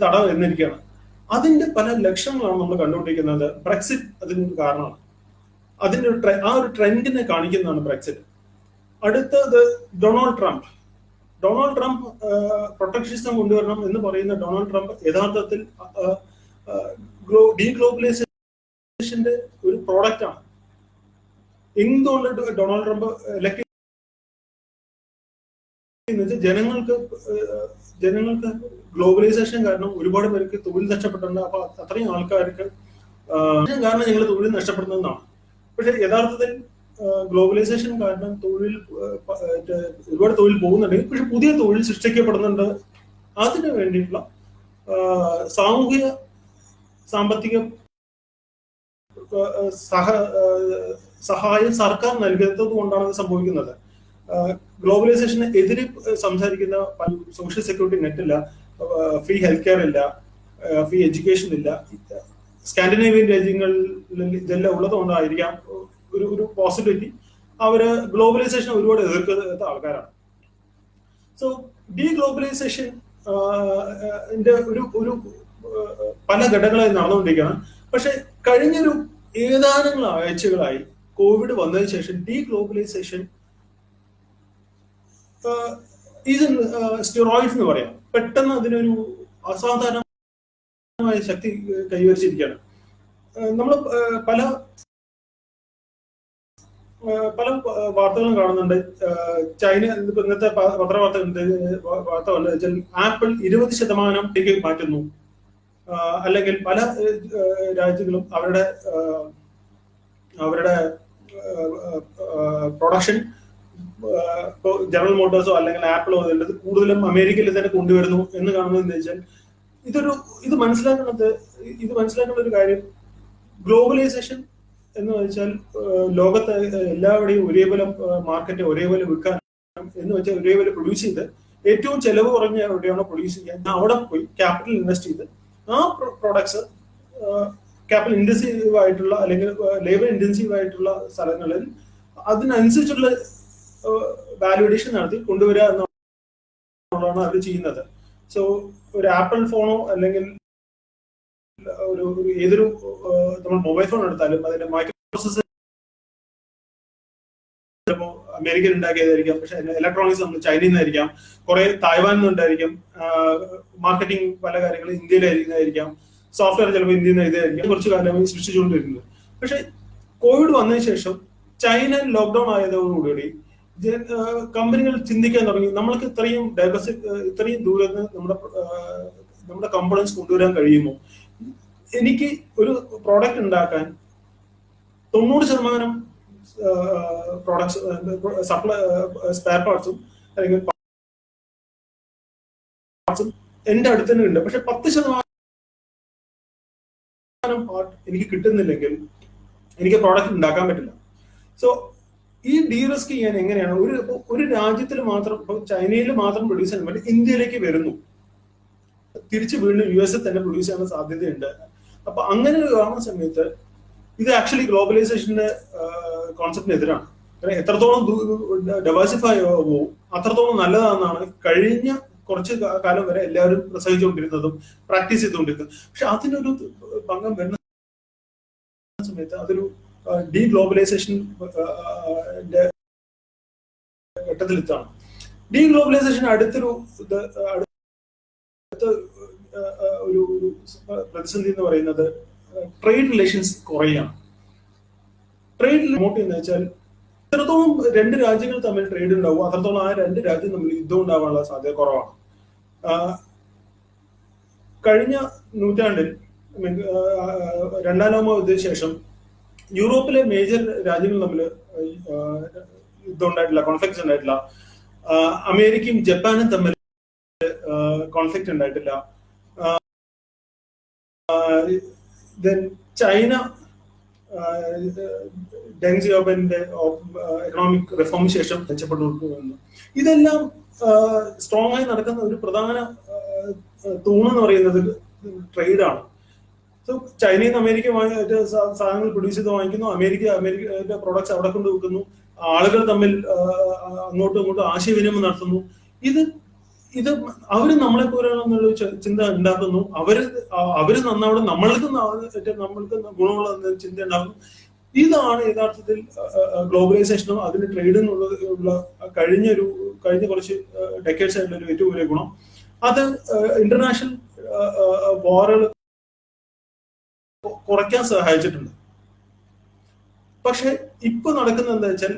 തടം എന്നിരിക്കുകയാണ്. അതിന്റെ പല ലക്ഷണങ്ങളാണ് നമ്മൾ കണ്ടുകൊണ്ടിരിക്കുന്നത്. ബ്രെക്സിറ്റ് അതിനൊരു കാരണമാണ്. ആ ഒരു ട്രെൻഡിനെ കാണിക്കുന്നതാണ് ബ്രെക്സിറ്റ്. അടുത്തത് ഡൊണാൾഡ് ട്രംപ് പ്രൊട്ടക്ഷനിസം കൊണ്ടുവരണം എന്ന് പറയുന്ന ഡൊണാൾഡ് ട്രംപ് യഥാർത്ഥത്തിൽ ഡീഗ്ലോബലൈസേഷന്റെ ഒരു പ്രോഡക്റ്റ് ആണ്. എന്തുകൊണ്ട് ഡൊണാൾഡ് ട്രംപ് ഇലക്ട് ജനങ്ങൾക്ക് ഗ്ലോബലൈസേഷൻ കാരണം ഒരുപാട് പേർക്ക് തൊഴിൽ നഷ്ടപ്പെട്ടിട്ടുണ്ട്. അപ്പൊ അത്രയും ആൾക്കാർക്ക് കാരണം ഞങ്ങൾ തൊഴിൽ നഷ്ടപ്പെടുന്നതെന്നാണ്. പക്ഷെ യഥാർത്ഥത്തിൽ ഗ്ലോബലൈസേഷൻ കാരണം ഒരുപാട് തൊഴിൽ പോകുന്നുണ്ടെങ്കിൽ പക്ഷെ പുതിയ തൊഴിൽ സൃഷ്ടിക്കപ്പെടുന്നുണ്ട്. അതിനു വേണ്ടിയിട്ടുള്ള സാമൂഹിക സാമ്പത്തിക സഹായം സർക്കാർ നൽകുന്നത് കൊണ്ടാണ് അത് സംഭവിക്കുന്നത്. ഗ്ലോബലൈസേഷന് എതിരെ സംസാരിക്കുന്ന സോഷ്യൽ സെക്യൂരിറ്റി നെറ്റ് ഇല്ല, ഫ്രീ ഹെൽത്ത് കെയർ ഇല്ല, ഫ്രീ എഡ്യൂക്കേഷൻ ഇല്ല. സ്കാൻഡിനേവിയൻ രാജ്യങ്ങളിൽ ഇതെല്ലാം ഉള്ളതുകൊണ്ടായിരിക്കാം ഒരു പോസിബിലിറ്റി അവര് ഗ്ലോബലൈസേഷൻ ഒരുപാട് എതിർക്കുന്ന ആൾക്കാരാണ്. സോ ഡീഗ്ലോബലൈസേഷൻ ഒരു പല ഘട്ടങ്ങളായി നടന്നുകൊണ്ടിരിക്കുകയാണ്. പക്ഷെ കഴിഞ്ഞൊരു ഏതാനും ആഴ്ചകളായി കോവിഡ് വന്നതിന് ശേഷം ഡീഗ്ലോബലൈസേഷൻ സ്റ്റിറോയിഡ്സ് എന്ന് പറയാം, പെട്ടെന്ന് അതിനൊരു അസാധാരണമായ ശക്തി കൈവരിച്ചിരിക്കുകയാണ്. നമ്മൾ പല വാർത്തകളും കാണുന്നുണ്ട്. ചൈന ഇന്നത്തെ പത്രവാർത്ത വന്നു വെച്ചാൽ ആപ്പിൾ 20% മാറ്റുന്നു, അല്ലെങ്കിൽ പല രാജ്യങ്ങളും അവരുടെ പ്രൊഡക്ഷൻ ജനറൽ മോട്ടോഴ്സോ അല്ലെങ്കിൽ ആപ്പിളോ കൂടുതലും അമേരിക്കയിൽ തന്നെ കൊണ്ടുവരുന്നു എന്ന് കാണുന്നതെന്ന് വെച്ചാൽ ഇത് മനസ്സിലാക്കേണ്ട ഒരു കാര്യം, ഗ്ലോബലൈസേഷൻ എന്ന് വെച്ചാൽ ലോകത്ത് എല്ലാവരുടെയും ഒരേപോലെ മാർക്കറ്റ് ഒരേപോലെ വിൽക്കാൻ എന്ന് വെച്ചാൽ ഒരേപോലെ പ്രൊഡ്യൂസ് ചെയ്ത് ഏറ്റവും ചെലവ് കുറഞ്ഞ എവിടെയാണോ പ്രൊഡ്യൂസ് ചെയ്യാൻ അവിടെ പോയി ക്യാപിറ്റൽ ഇൻവെസ്റ്റ് ചെയ്ത് ആ പ്രൊഡക്ട്സ് ക്യാപിറ്റൽ ഇന്റൻസീവ് ആയിട്ടുള്ള അല്ലെങ്കിൽ ലേബർ ഇന്റൻസീവ് ആയിട്ടുള്ള സ്ഥലങ്ങളിൽ അതിനനുസരിച്ചുള്ള വാല്യൂഡേഷൻ നടത്തി കൊണ്ടുവരിക എന്നുള്ളതാണ് അവർ ചെയ്യുന്നത്. സോ ഒരു ആപ്പിൾ ഫോണോ അല്ലെങ്കിൽ ഏതൊരു നമ്മൾ മൊബൈൽ ഫോൺ എടുത്താലും അതിന്റെ മൈക്രോ പ്രോസസർ ചിലപ്പോൾ അമേരിക്കയിൽ ഉണ്ടാക്കിയതായിരിക്കാം, പക്ഷെ ഇലക്ട്രോണിക്സ് നമ്മൾ ചൈനയിൽ നിന്നായിരിക്കാം, കുറെ തായ്വാനിൽ നിന്നുണ്ടായിരിക്കും, മാർക്കറ്റിംഗ് പല കാര്യങ്ങളും ഇന്ത്യയിലായിരിക്കുന്നതായിരിക്കാം, സോഫ്റ്റ്വെയർ ചിലപ്പോൾ ഇന്ത്യയിൽ നിന്ന് ഇതായിരിക്കാം കുറച്ചു കാലമായി സൃഷ്ടിച്ചുകൊണ്ടിരുന്നത്. പക്ഷെ കോവിഡ് വന്നതിന് ശേഷം ചൈന ലോക്ക്ഡൌൺ ആയതോടുകൂടി കമ്പനികൾ ചിന്തിക്കാൻ തുടങ്ങി, നമ്മൾക്ക് ഇത്രയും ദൂരം നമ്മുടെ കമ്പോണൻസ് കൊണ്ടുവരാൻ കഴിയുമോ? എനിക്ക് ഒരു പ്രോഡക്റ്റ് ഉണ്ടാക്കാൻ 90% പ്രോഡക്ട്സ് സ്പെയർ പാർട്സും അല്ലെങ്കിൽ പാർട്സും എന്റെ അടുത്ത് തന്നെ ഉണ്ട്. പക്ഷെ 10% പാർട്ട് എനിക്ക് കിട്ടുന്നില്ലെങ്കിൽ എനിക്ക് പ്രോഡക്റ്റ് ഉണ്ടാക്കാൻ പറ്റില്ല. സോ ഈ ഡീറിസ്ക് ചെയ്യാൻ എങ്ങനെയാണ് ഒരു രാജ്യത്തിൽ മാത്രം, ഇപ്പൊ ചൈനയിൽ മാത്രം പ്രൊഡ്യൂസ് ചെയ്യാൻ പറ്റും, ഇന്ത്യയിലേക്ക് വരുന്നു, തിരിച്ച് വീണ്ടും US തന്നെ പ്രൊഡ്യൂസ് ചെയ്യാൻ സാധ്യതയുണ്ട്. അപ്പൊ അങ്ങനെ കാണുന്ന സമയത്ത് ഇത് ആക്ച്വലി ഗ്ലോബലൈസേഷന്റെ കോൺസെപ്റ്റിനെതിരാണ്. എത്രത്തോളം ഡൈവേഴ്സിഫൈ ആവുമോ അത്രത്തോളം നല്ലതാണെന്നാണ് കഴിഞ്ഞ കുറച്ച് കാലം വരെ എല്ലാവരും പ്രസംഗിച്ചുകൊണ്ടിരുന്നതും പ്രാക്ടീസ് ചെയ്തുകൊണ്ടിരുന്നതും. പക്ഷെ അതിനൊരു ഭംഗം വരുന്ന സമയത്ത് അതൊരു ഡീഗ്ലോബലൈസേഷൻ ഘട്ടത്തിലെത്താണ്. ഡീഗ്ലോബലൈസേഷൻ അടുത്ത ഒരു പ്രതിസന്ധി എന്ന് പറയുന്നത് ട്രേഡ് റിലേഷൻസ് കുറയാണ്. ട്രേഡ് പ്രൊമോട്ട് ചെയ്യുന്ന വെച്ചാൽ എത്രത്തോളം രണ്ട് രാജ്യങ്ങൾ തമ്മിൽ ട്രേഡ് ഉണ്ടാവും അത്രത്തോളം ആ രണ്ട് രാജ്യം തമ്മിൽ യുദ്ധം ഉണ്ടാവാനുള്ള സാധ്യത കുറവാണ്. കഴിഞ്ഞ നൂറ്റാണ്ടിൽ രണ്ടാം ലോക യുദ്ധത്തിന് ശേഷം യൂറോപ്പിലെ മേജർ രാജ്യങ്ങൾ തമ്മിൽ യുദ്ധം ഉണ്ടായിട്ടില്ല, കോൺഫ്ലിക്ട്സ് ഉണ്ടായിട്ടില്ല. അമേരിക്കയും ജപ്പാനും തമ്മിൽ കോൺഫ്ലിക്റ്റ് ഉണ്ടായിട്ടില്ല. ചൈന ഡെങ് സിയാബിന്റെ എക്കണോമിക് റിഫോമിന് ശേഷം മെച്ചപ്പെട്ടു വന്നു. ഇതെല്ലാം സ്ട്രോങ് ആയി നടക്കുന്ന ഒരു പ്രധാന തൂണെന്ന് പറയുന്നത് ട്രേഡാണ്. സോ ചൈനയിൽ നിന്ന് അമേരിക്ക സാധനങ്ങൾ പ്രൊഡ്യൂസ് ചെയ്ത് വാങ്ങിക്കുന്നു, അമേരിക്കയുടെ പ്രോഡക്ട്സ് അവിടെ കൊണ്ട് വെക്കുന്നു, ആളുകൾ തമ്മിൽ അങ്ങോട്ടും ഇങ്ങോട്ടും ആശയവിനിമയം നടത്തുന്നു. ഇത് അവര് നമ്മളെ പോലെയാണെന്നുള്ള ചിന്ത ഉണ്ടാക്കുന്നു. അവര് നന്നാവണം, നമ്മൾക്ക് ഗുണമുള്ള ചിന്ത ഉണ്ടാകുന്നു. ഇതാണ് യഥാർത്ഥത്തിൽ ഗ്ലോബലൈസേഷനും അതിന് ട്രേഡിനുള്ള കഴിഞ്ഞ കുറച്ച് ഡെക്കേഡ്സ് ആയിട്ടുള്ള ഒരു ഏറ്റവും വലിയ ഗുണം. അത് ഇന്റർനാഷണൽ വാറുകൾ കുറയ്ക്കാൻ സഹായിച്ചിട്ടുണ്ട്. പക്ഷെ ഇപ്പൊ നടക്കുന്നത് എന്താ വെച്ചാൽ,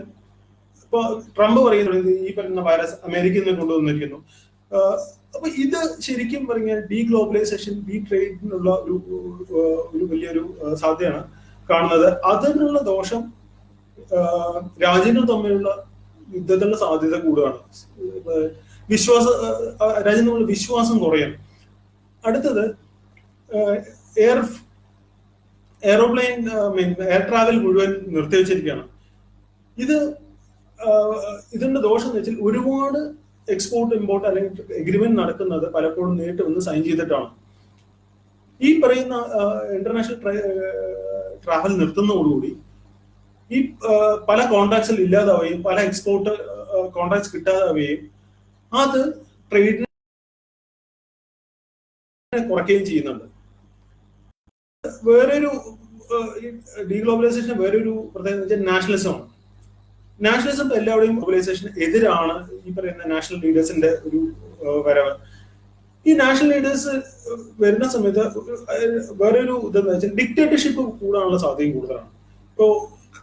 ഇപ്പൊ ട്രംപ് പറയുന്നത് ഈ പറയുന്ന വൈറസ് അമേരിക്കയിൽ നിന്ന് കൊണ്ടുവന്നിരിക്കുന്നു. അപ്പൊ ഇത് ശരിക്കും പറഞ്ഞാൽ ഡീഗ്ലോബലൈസേഷൻ, ഡീ ട്രേഡിനുള്ള ഒരു വലിയൊരു സാധ്യതയാണ് കാണുന്നത്. അതിനുള്ള ദോഷം രാജ്യങ്ങൾ തമ്മിലുള്ള യുദ്ധത്തിനുള്ള സാധ്യത കൂടുകയാണ്. രാജ്യം തമ്മിലുള്ള വിശ്വാസം കുറയും. അടുത്തത് എയർ ട്രാവൽ മുഴുവൻ നിർത്തിവെച്ചിരിക്കുകയാണ്. ഇതിന്റെ ദോഷം എന്ന് വെച്ചാൽ ഒരുപാട് എക്സ്പോർട്ട് ഇമ്പോർട്ട് അല്ലെങ്കിൽ എഗ്രിമെന്റ് നടക്കുന്നത് പലപ്പോഴും നേരിട്ട് വന്ന് സൈൻ ചെയ്തിട്ടാണ്. ഈ പറയുന്ന ഇന്റർനാഷണൽ ട്രാവൽ നിർത്തുന്നതോടുകൂടി ഈ പല കോൺട്രാക്ട്സിൽ ഇല്ലാതാവുകയും പല എക്സ്പോർട്ട് കോൺട്രാക്ട്സ് കിട്ടാതാവുകയും അത് ട്രേഡിനെ കുറയ്ക്കുകയും ചെയ്യുന്നുണ്ട്. വേറൊരു ഡീഗ്ലോബലൈസേഷൻ വേറൊരു പ്രത്യേകത നാഷണലിസമാണ്. നാഷണലിസം എല്ലാവരുടെയും ഗ്ലോബലൈസേഷൻ എതിരാണ് ഈ പറയുന്ന നാഷണൽ ലീഡേഴ്സിന്റെ ഒരു വരവ്. ഈ നാഷണൽ ലീഡേഴ്സ് വരുന്ന സമയത്ത് വേറൊരു ഇതെന്ന് വെച്ചാൽ ഡിക്റ്റേറ്റർഷിപ്പ് കൂടാനുള്ള സാധ്യതയും കൂടുതലാണ്. ഇപ്പോ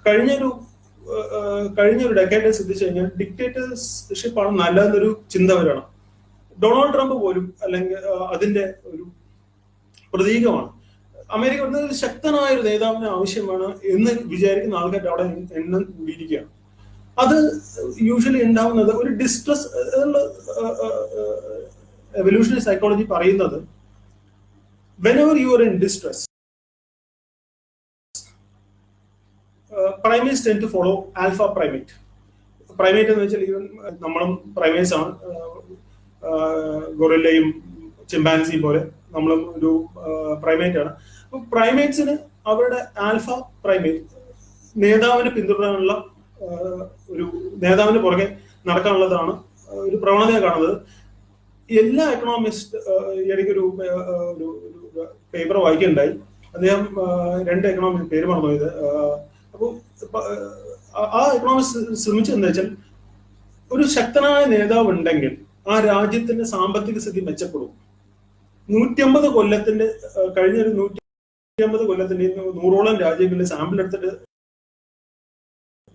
കഴിഞ്ഞൊരു ഡെക്കേഡ് ശ്രദ്ധിച്ചു കഴിഞ്ഞാൽ ഡിക്റ്റേറ്റർഷിപ്പ് ആണ് നല്ലതെന്നൊരു ചിന്ത വരണം. ഡൊണാൾഡ് ട്രംപ് പോലും അല്ലെങ്കിൽ അതിന്റെ ഒരു പ്രതീകമാണ്. അമേരിക്ക ഒരു ശക്തനായ ഒരു നേതാവിന് ആവശ്യമാണ് എന്ന് വിചാരിക്കുന്ന ആൾക്കാർ അവിടെ എണ്ണം കൂടിയിരിക്കുകയാണ്. അത് യൂഷ്വലി ഉണ്ടാവുന്നത് ഒരു ഡിസ്ട്രസ്. എവല്യൂഷണറി സൈക്കോളജി പറയുന്നത് whenever you are in distress, primates tend to follow alpha primate. Primate എന്ന് വെച്ചാൽ ഈവൻ നമ്മളും പ്രൈമേറ്റ്സ് ആണ്. ഗൊറില്ലയും ചിമ്പാൻസിയും പോലെ നമ്മളും ഒരു പ്രൈമേറ്റ് ആണ്. അപ്പൊ പ്രൈമേറ്റ്സിന് അവരുടെ ആൽഫ പ്രൈമേറ്റ് നേതാവിനെ പിന്തുടരാനുള്ള ഒരു നേതാവിന് പുറകെ നടക്കാനുള്ളതാണ് ഒരു പ്രവണത കാണുന്നത്. എല്ലാ എക്കണോമിസ്റ്റ് ഇടയ്ക്കൊരു പേപ്പർ വായിക്കുകയുണ്ടായി. അദ്ദേഹം രണ്ട് എക്കണോമിസ്റ്റ് പേര് മറന്നുപോയത്. അപ്പോൾ ആ എക്കണോമിസ്റ്റ് ശ്രമിച്ചതെന്ന് വെച്ചാൽ ഒരു ശക്തനായ നേതാവ് ഉണ്ടെങ്കിൽ ആ രാജ്യത്തിന്റെ സാമ്പത്തിക സ്ഥിതി മെച്ചപ്പെടും. 150 കൊല്ലത്തിന്റെ കഴിഞ്ഞൊരു 150 കൊല്ലത്തിന്റെ 100ഓളം രാജ്യങ്ങളിൽ സാമ്പിൾ എടുത്തിട്ട്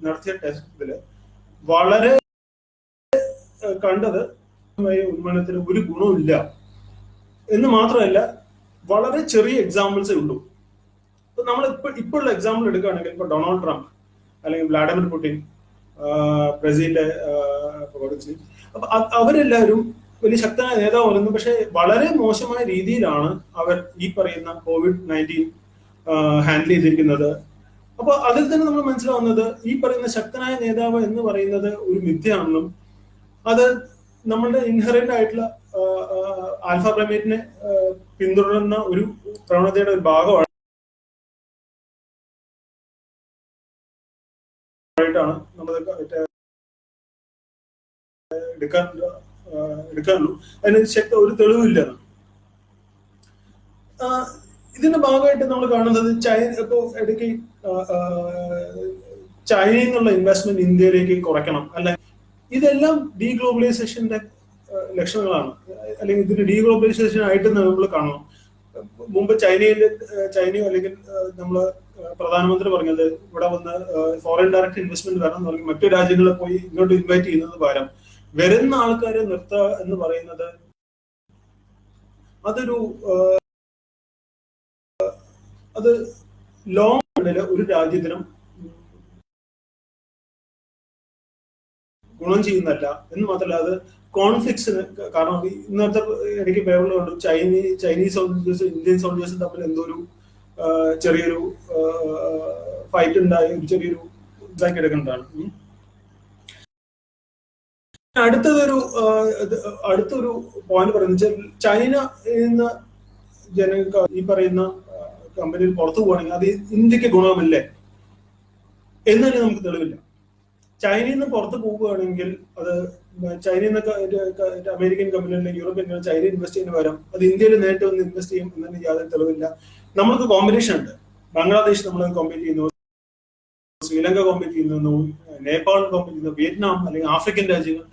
നടത്തിയ ടെസ്റ്റില് വളരെ കണ്ടത് ഉന്മൂലനത്തിന് ഒരു ഗുണമില്ല എന്ന് മാത്രമല്ല, വളരെ ചെറിയ എക്സാമ്പിൾസേ ഉള്ളൂ. ഇപ്പൊ നമ്മൾ ഇപ്പോഴുള്ള എക്സാമ്പിൾ എടുക്കുകയാണെങ്കിൽ ഇപ്പൊ ഡൊണാൾഡ് ട്രംപ് അല്ലെങ്കിൽ വ്ളാഡിമിർ പുടിൻ, ബ്രസീലിലെ അപ്പൊ അവരെല്ലാവരും വലിയ ശക്തനായ നേതാവ് വരുന്നു. പക്ഷെ വളരെ മോശമായ രീതിയിലാണ് അവർ ഈ പറയുന്ന COVID-19 ഹാൻഡിൽ ചെയ്തിരിക്കുന്നത്. അപ്പൊ അതിൽ തന്നെ നമ്മൾ മനസ്സിലാവുന്നത് ഈ പറയുന്ന ശക്തനായ നേതാവ് എന്ന് പറയുന്നത് ഒരു മിഥ്യയാണെന്നും അത് നമ്മളുടെ ഇൻഹറന്റ് ആയിട്ടുള്ള ആൽഫ പ്രൈമേറ്റിനെ പിന്തുടരുന്ന ഒരു പ്രവണതയുടെ ഒരു ഭാഗമാണ് നമ്മൾ എടുക്കാൻ എടുക്കാനുള്ളൂ. അതിന് ഒരു തെളിവില്ല. ഇതിന്റെ ഭാഗമായിട്ട് നമ്മൾ കാണുന്നത് ഇപ്പോ ഇടയ്ക്ക് ചൈനയിൽ നിന്നുള്ള ഇൻവെസ്റ്റ്മെന്റ് ഇന്ത്യയിലേക്ക് കുറയ്ക്കണം, അല്ല, ഇതെല്ലാം ഡീഗ്ലോബലൈസേഷന്റെ ലക്ഷണങ്ങളാണ്. അല്ലെങ്കിൽ ഇതിന് ഡീഗ്ലോബലൈസേഷൻ ആയിട്ട് നമ്മൾ കാണണം. മുമ്പ് ചൈനയോ അല്ലെങ്കിൽ നമ്മള് പ്രധാനമന്ത്രി പറഞ്ഞത് ഇവിടെ വന്ന് ഫോറിൻ ഡയറക്റ്റ് ഇൻവെസ്റ്റ്മെന്റ് വരണം എന്ന് പറഞ്ഞ് മറ്റു രാജ്യങ്ങളിൽ പോയി ഇങ്ങോട്ട് ഇൻവൈറ്റ് ചെയ്യുന്നത് പകരം വരുന്ന ആൾക്കാരെ നിർത്തുക എന്ന് പറയുന്നത് അത് ലോങ് റണ്ണില് ഒരു രാജ്യത്തിനും ഗുണം ചെയ്യുന്നല്ല. എന്ന് മാത്രമല്ല അത് കോൺഫ്ലിക്ട്സിന് കാരണം. ഇന്നത്തെ ഇടയ്ക്ക് പേപ്പറിലുണ്ട് ചൈനീസ് സോൾജേഴ്സും ഇന്ത്യൻ സോൾജേഴ്സും തമ്മിൽ എന്തോ ഒരു ചെറിയൊരു ഫൈറ്റ് ഉണ്ടായി, ഒരു ചെറിയൊരു ഇതാക്കി എടുക്കുന്നതാണ്. അടുത്തൊരു പോയിന്റ് പറയുന്നത് ചൈന എന്ന് ജനങ്ങൾക്ക് ഈ പറയുന്ന കമ്പനിയിൽ പുറത്തു പോകണമെങ്കിൽ അത് ഇന്ത്യക്ക് ഗുണമല്ലേ എന്ന് തന്നെ നമുക്ക് തെളിവില്ല. ചൈനയിൽ നിന്ന് പുറത്ത് പോവുകയാണെങ്കിൽ അത് ചൈനയിൽ നിന്ന് അമേരിക്കൻ കമ്പനി അല്ലെങ്കിൽ യൂറോപ്യൻ കമ്പനി ചൈനയിൽ ഇൻവെസ്റ്റ് ചെയ്യുന്ന പകരം അത് ഇന്ത്യയിൽ നേരിട്ട് വന്ന് ഇൻവെസ്റ്റ് ചെയ്യും എന്നതിന് യാതൊരു തെളിവില്ല. നമ്മൾക്ക് കോമ്പറ്റീഷൻ ഉണ്ട്. ബംഗ്ലാദേശ് നമ്മൾ കോമ്പീറ്റ് ചെയ്യുന്നു, ശ്രീലങ്ക കോമ്പീറ്റ് ചെയ്യുന്നു, നേപ്പാൾ കോമ്പീറ്റ് ചെയ്യുന്നു, വിയറ്റ്നാം അല്ലെങ്കിൽ ആഫ്രിക്കൻ രാജ്യങ്ങൾ.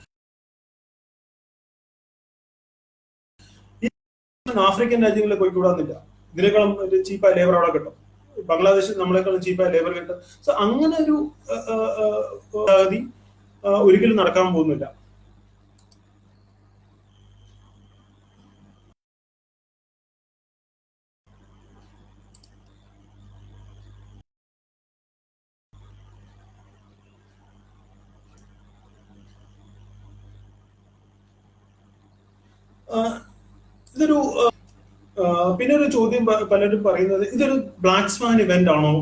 ആഫ്രിക്കൻ രാജ്യങ്ങളിൽ പോയിക്കൂടാന്നില്ല. ഇതിനേക്കാളും ചീപ്പായ ലേബർ അവിടെ കിട്ടും. ബംഗ്ലാദേശിൽ നമ്മളെക്കാളും ചീപ്പായ ലേബർ കിട്ടും. സോ അങ്ങനെ ഒരു ഒരിക്കലും നടക്കാൻ പോകുന്നില്ല. ഇതൊരു പിന്നെ ഒരു ചോദ്യം പലരും പറയുന്നത് ഇതൊരു ബ്ലാക്ക് സ്വാൻ ഇവന്റ് ആണോ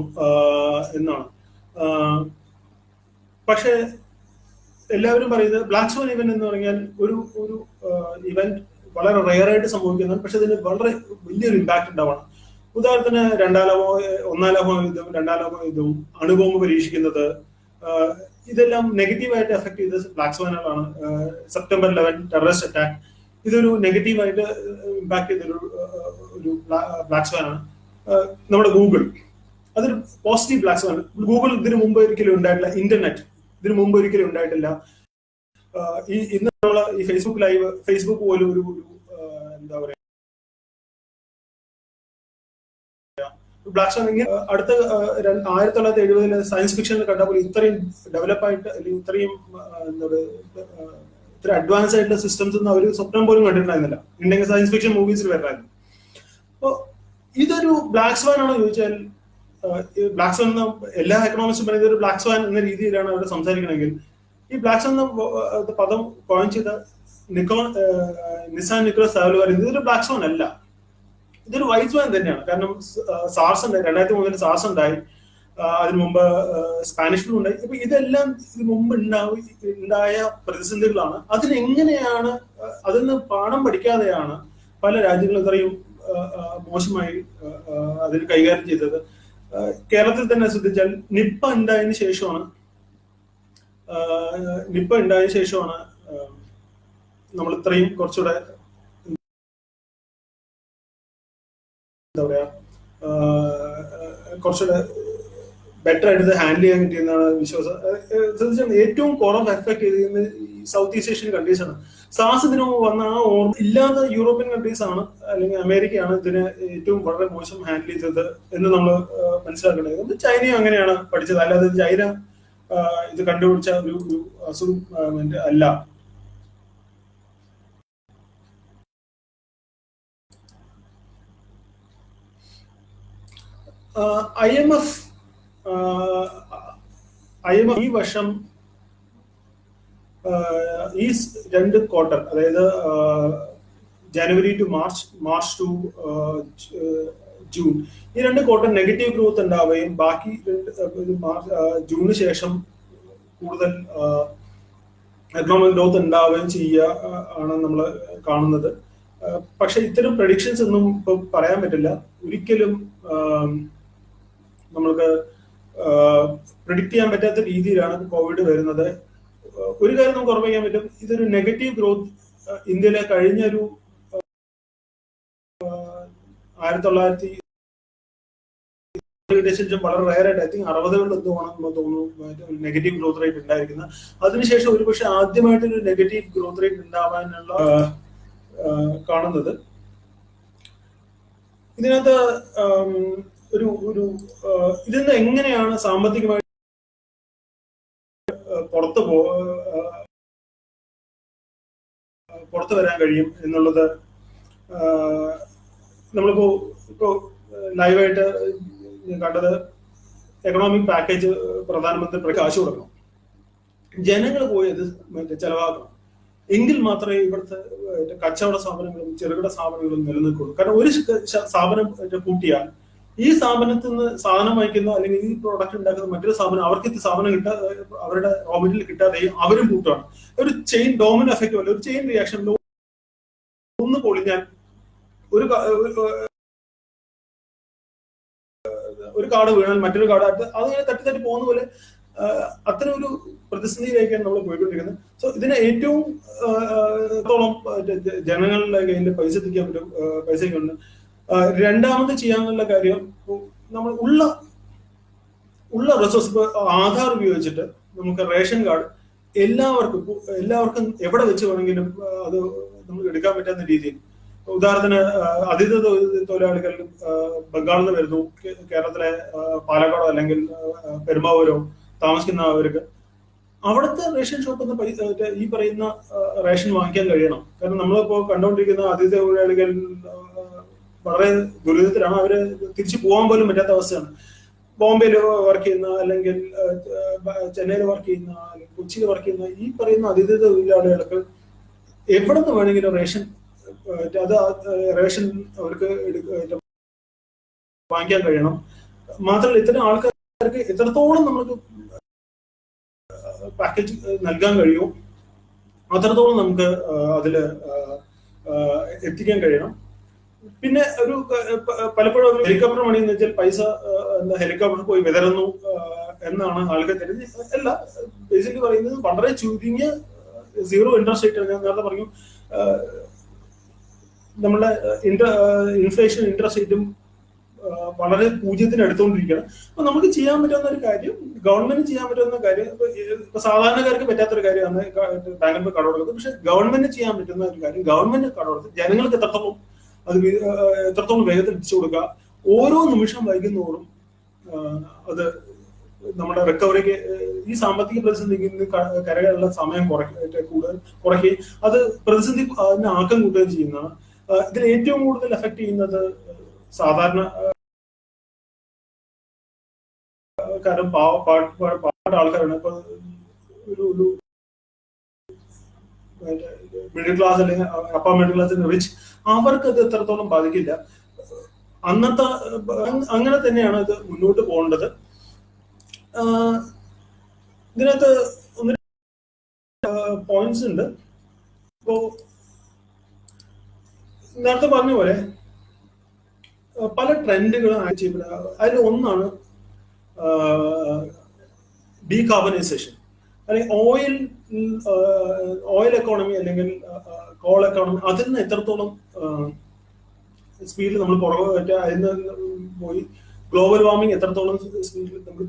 എന്നാണ്. പക്ഷെ എല്ലാവരും പറയുന്നത് ബ്ലാക്ക് സ്വാൻ ഇവന്റ് എന്ന് പറഞ്ഞാൽ ഒരു ഇവന്റ് വളരെ റെയറായിട്ട് സംഭവിക്കുന്നതാണ്. പക്ഷെ അതിന് വളരെ വലിയൊരു ഇമ്പാക്ട് ഉണ്ടാവണം. ഉദാഹരണത്തിന് ഒന്നാം ലോക യുദ്ധവും രണ്ടാം ലോക യുദ്ധവും അണുബോംബ് പരീക്ഷിക്കുന്നത് ഇതെല്ലാം നെഗറ്റീവായിട്ട് എഫക്ട് ചെയ്ത ബ്ലാക്ക് സ്വാനുകളാണ്. സെപ്റ്റംബർ 11 ടെററിസ്റ്റ് അറ്റാക്ക് ഇതൊരു നെഗറ്റീവായിട്ട് ഇമ്പാക്ട് ചെയ്തൊരു ബ്ലാക്ക് സ്വാൻ ആണ്. നമ്മുടെ ഗൂഗിൾ അതൊരു പോസിറ്റീവ് ബ്ലാക്ക് സ്വാൻ. ഗൂഗിൾ ഇതിനു മുമ്പ് ഒരിക്കലും ഉണ്ടായിട്ടില്ല. ഇന്റർനെറ്റ് ഇതിനു മുമ്പ് ഒരിക്കലും ഉണ്ടായിട്ടില്ല. ഇന്ന് നമ്മൾ ഈ ഫേസ്ബുക്ക് പോലും ഒരു എന്താ പറയാ ബ്ലാക്ക് സ്വാൻ. അടുത്ത 1970 സയൻസ് ഫിക്ഷനിൽ കണ്ട പോലെ ഇത്രയും ഡെവലപ്പായിട്ട് അല്ലെങ്കിൽ ഇത്രയും എന്താ പറയുക ഇത്ര അഡ്വാൻസ് ആയിട്ടുള്ള സിസ്റ്റംസ് ഒന്നും അവർ സ്വപ്നം പോലും കണ്ടിട്ടുണ്ടായിരുന്നില്ല. ഉണ്ടെങ്കിൽ സയൻസ് ഫിക്ഷൻ മൂവീസിൽ വരായിരുന്നു. അപ്പോ ഇതൊരു ബ്ലാക്ക് സ്വാൻ ആണോ ചോദിച്ചാൽ ബ്ലാക്ക് സ്വാൻ എന്ന എല്ലാ എക്കണോമിക്സും പറയുന്നത് ഒരു ബ്ലാക്ക് സ്വാൻ എന്ന രീതിയിലാണ് അവർ സംസാരിക്കണമെങ്കിൽ ഈ ബ്ലാക്ക് സ്വാൻ എന്ന പദം കോയിൻ ചെയ്ത നിസാൻ നിക്കോളസ് സാവൽ പറയുന്നത് ഇതൊരു ബ്ലാക്ക് സ്വാൻ അല്ല, ഇതൊരു വൈറ്റ് സ്വാൻ തന്നെയാണ്. കാരണം സാർസ് ഉണ്ടായി, 2003 സാർസ് ഉണ്ടായി, അതിനു മുമ്പ് സ്പാനിഷ് ഫ്ലൂ ഉണ്ടായി. അപ്പൊ ഇതെല്ലാം ഇതിനു മുമ്പ് ഉണ്ടായ പ്രതിസന്ധികളാണ്. അതിനെങ്ങനെയാണ് അതിൽ നിന്ന് പാഠം പഠിക്കാതെയാണ് പല രാജ്യങ്ങളും ഇത്രയും മോശമായി അതിന് കൈകാര്യം ചെയ്തത്. കേരളത്തിൽ തന്നെ ശ്രദ്ധിച്ചാൽ നിപ്പ ഉണ്ടായതിനു ശേഷമാണ് നമ്മൾ ഇത്രയും കുറച്ചുകൂടെ എന്താ പറയാ കുറച്ചുകൂടെ ബെറ്റർ ആയിട്ട് ഇത് ഹാൻഡിൽ ചെയ്യാൻ പറ്റിയെന്നാണ് വിശ്വാസം. ശ്രദ്ധിച്ചാൽ ഏറ്റവും കുറവ് എഫക്ട് ചെയ്തിരുന്നത് സൗത്ത് ഈസ്റ്റ് ഏഷ്യൻ കൺട്രീസ് ആണ്. സാസ് ഇതിനു വന്ന ആ ഓർമ്മ ഇല്ലാത്ത യൂറോപ്യൻ കൺട്രീസ് ആണ് അല്ലെങ്കിൽ അമേരിക്കയാണ് ഇതിനെ ഏറ്റവും വളരെ മോശം ഹാൻഡിൽ ചെയ്തത് എന്ന് നമ്മൾ മനസ്സിലാക്കേണ്ടത്. ചൈനയും അങ്ങനെയാണ് പഠിച്ചത്, അല്ലാതെ ചൈന ഇത് കണ്ടുപിടിച്ച ഒരു അസുഖം അല്ല. IMF ഈ വർഷം ഈ 2 ക്വാർട്ടർ, അതായത് ജനുവരി ടു മാർച്ച് ടു ജൂൺ, ഈ 2 ക്വാർട്ടർ നെഗറ്റീവ് ഗ്രോത്ത് ഉണ്ടാവുകയും ബാക്കി ജൂണിന് ശേഷം കൂടുതൽ എക്കണോമിക് ഗ്രോത്ത് ഉണ്ടാവുകയും ചെയ്യുക ആണ് നമ്മൾ കാണുന്നത്. പക്ഷെ ഇത്തരം പ്രഡിക്ഷൻസ് ഒന്നും ഇപ്പൊ പറയാൻ പറ്റില്ല. ഒരിക്കലും നമ്മൾക്ക് പ്രിഡിക്ട് ചെയ്യാൻ പറ്റാത്ത രീതിയിലാണ് കോവിഡ് വരുന്നത്. ഒരു കാര്യം നമുക്ക് ഉറപ്പിക്കാൻ പറ്റും, ഇതൊരു നെഗറ്റീവ് ഗ്രോത്ത് ഇന്ത്യയിലെ കഴിഞ്ഞ ഒരു 1900 വളരെ റയറായിട്ട് ഐ തിങ്ക് 60കളിൽ എത്തുവാണെന്ന് തോന്നുന്നു നെഗറ്റീവ് ഗ്രോത്ത് റേറ്റ് ഉണ്ടായിരിക്കുന്നത്. അതിനുശേഷം ഒരുപക്ഷെ ആദ്യമായിട്ടൊരു നെഗറ്റീവ് ഗ്രോത്ത് റേറ്റ് ഉണ്ടാവാനുള്ള കാണുന്നത്. ഇതിനകത്ത് ഒരു ഒരു ഇതിൽ നിന്ന് എങ്ങനെയാണ് സാമ്പത്തികമായി പുറത്തു വരാൻ കഴിയും എന്നുള്ളത് ഇപ്പോ ലൈവായിട്ട് കണ്ടത്. എക്കണോമിക് പാക്കേജ് പ്രധാനമന്ത്രി കാശ് കൊടുക്കണം, ജനങ്ങൾ പോയി അത് ചെലവാക്കണം, എങ്കിൽ മാത്രമേ ഇവിടുത്തെ കച്ചവട സ്ഥാപനങ്ങളും ചെറുകിട സ്ഥാപനങ്ങളും നിലനിൽക്കുള്ളൂ. കാരണം ഒരു സ്ഥാപനം കൂട്ടിയാൽ ഈ സ്ഥാപനത്തിൽ നിന്ന് സാധനം വാങ്ങിക്കുന്ന അല്ലെങ്കിൽ ഈ പ്രോഡക്റ്റ് ഉണ്ടാക്കുന്ന മറ്റൊരു സ്ഥാപനം അവർക്ക് സാധനം അവരുടെ റോ മെറ്റീരിയൽ കിട്ടാതെ അവരും കൂട്ടുകയാണ്. ഒരു ചെയിൻ ഡോമിനോ എഫക്റ്റ് പോലെ ഒരു ചെയിൻ റിയാക്ഷൻ ഒന്ന് പൊളിഞ്ഞാൽ ഒരു കാർഡ് വീണാൽ മറ്റൊരു കാർഡ് അതിങ്ങനെ തട്ടി പോകുന്ന പോലെ അത്തരം ഒരു പ്രതിസന്ധിയിലേക്കാണ് നമ്മൾ പോയിക്കൊണ്ടിരിക്കുന്നത്. സോ ഇതിനെ ഏറ്റവും ജനങ്ങളുടെ കയ്യിൽ പൈസ എത്തിക്കാൻ പറ്റും, പൈസയ്ക്കുണ്ട്. രണ്ടാമത് ചെയ്യാനുള്ള കാര്യം, നമ്മൾ ഉള്ള റിസോഴ്സ്, ഇപ്പൊ ആധാർ ഉപയോഗിച്ചിട്ട് നമുക്ക് റേഷൻ കാർഡ് എല്ലാവർക്കും എവിടെ വെച്ച് വേണമെങ്കിലും അത് നമുക്ക് എടുക്കാൻ പറ്റുന്ന രീതിയിൽ. ഉദാഹരണത്തിന് അതിഥി തൊഴിലാളികൾ ബംഗാളിൽ നിന്ന് വരുന്നു, കേരളത്തിലെ പാലക്കാടോ അല്ലെങ്കിൽ പെരുമ്പാവൂരോ താമസിക്കുന്നവർക്ക് അവിടുത്തെ റേഷൻ ഷോപ്പിൽ നിന്ന് ഈ പറയുന്ന റേഷൻ വാങ്ങിക്കാൻ കഴിയണം. കാരണം നമ്മളിപ്പോ കണ്ടുകൊണ്ടിരിക്കുന്ന അതിഥി തൊഴിലാളികൾ വളരെ ദുരിതത്തിലാണ്. അവര് തിരിച്ചു പോകാൻ പോലും പറ്റാത്ത അവസ്ഥയാണ്. ബോംബെയിൽ വർക്ക് ചെയ്യുന്ന അല്ലെങ്കിൽ ചെന്നൈയിൽ വർക്ക് ചെയ്യുന്ന അല്ലെങ്കിൽ കൊച്ചിയിൽ വർക്ക് ചെയ്യുന്ന ഈ പറയുന്ന അതിഥി തൊഴിലാളികൾക്ക് എവിടെ നിന്ന് വേണമെങ്കിലും റേഷൻ അവർക്ക് വാങ്ങിക്കാൻ കഴിയണം. മാത്രമല്ല ഇത്തരം ആൾക്കാർക്ക് എത്രത്തോളം നമുക്ക് പാക്കേജ് നൽകാൻ കഴിയും അത്രത്തോളം നമുക്ക് അതില് എത്തിക്കാൻ കഴിയണം. പിന്നെ ഒരു പലപ്പോഴും ഒരു ഹെലികോപ്റ്റർ പണി എന്ന് വെച്ചാൽ പൈസ ഹെലികോപ്റ്റർ പോയി വിതറുന്നു എന്നാണ് ആൾക്കാർ തരുന്നത്. അല്ല, ബേസിക്കലി പറയുന്നത് വളരെ ചുരുങ്ങിയ സീറോ ഇൻട്രസ്റ്റ് റേറ്റ്. ഞാൻ നേരത്തെ പറഞ്ഞു നമ്മുടെ ഇൻഫ്ലേഷൻ ഇൻട്രസ്റ്റ് റേറ്റും വളരെ പൂജ്യത്തിന് എടുത്തുകൊണ്ടിരിക്കുകയാണ്. അപ്പൊ നമുക്ക് ചെയ്യാൻ പറ്റുന്ന ഒരു കാര്യം, ഗവൺമെന്റ് ചെയ്യാൻ പറ്റുന്ന കാര്യം, ഇപ്പൊ സാധാരണക്കാർക്ക് പറ്റാത്തൊരു കാര്യമാണ് ബാങ്കിൽ പോയി കട കൊടുക്കുന്നത്. പക്ഷെ ഗവൺമെന്റ് ചെയ്യാൻ പറ്റുന്ന ഒരു കാര്യം, ഗവൺമെന്റ് കട കൊടുത്ത് ജനങ്ങൾക്ക് എത്രത്തോളം വേഗത്തിൽ എത്തിച്ചു കൊടുക്കുക. ഓരോ നിമിഷം വൈകുന്നോറും അത് നമ്മുടെ റിക്കവറിക്ക്, ഈ സാമ്പത്തിക പ്രതിസന്ധിക്ക് കരകയറുള്ള സമയം കുറയ്ക്കുകയും അത് പ്രതിസന്ധി അതിന് ആക്കം കൂട്ടുകയും ചെയ്യുന്നതാണ്. ഇതിൽ ഏറ്റവും കൂടുതൽ എഫക്ട് ചെയ്യുന്നത് സാധാരണ പാവപ്പെട്ട ആൾക്കാരാണ്. ഇപ്പൊ ഒരു മിഡിൽ ക്ലാസ് അല്ലെങ്കിൽ അപ്പർ മിഡിൽ ക്ലാസ് റിച്ച്, അവർക്ക് അത് എത്രത്തോളം ബാധിക്കില്ല. അങ്ങനെ തന്നെയാണ് ഇത് മുന്നോട്ട് പോകേണ്ടത്. ഇതിനകത്ത് ഒന്ന് പോയിന്റ്സ് ഉണ്ട്. ഇപ്പോ നേരത്തെ പറഞ്ഞ പോലെ പല ട്രെൻഡുകളും ചെയ്യപ്പെടുക. അതിൽ ഒന്നാണ് ഡീകാർബണൈസേഷൻ, അല്ലെങ്കിൽ ഓയിൽ എക്കോണമി അല്ലെങ്കിൽ കോൾ എക്കോണമി. അതിൽ നിന്ന് എത്രത്തോളം സ്പീഡിൽ നമ്മൾ പുറകെ അതിൽ പോയി ഗ്ലോബൽ വാർമിംഗ് എത്രത്തോളം സ്പീഡിൽ നമുക്ക്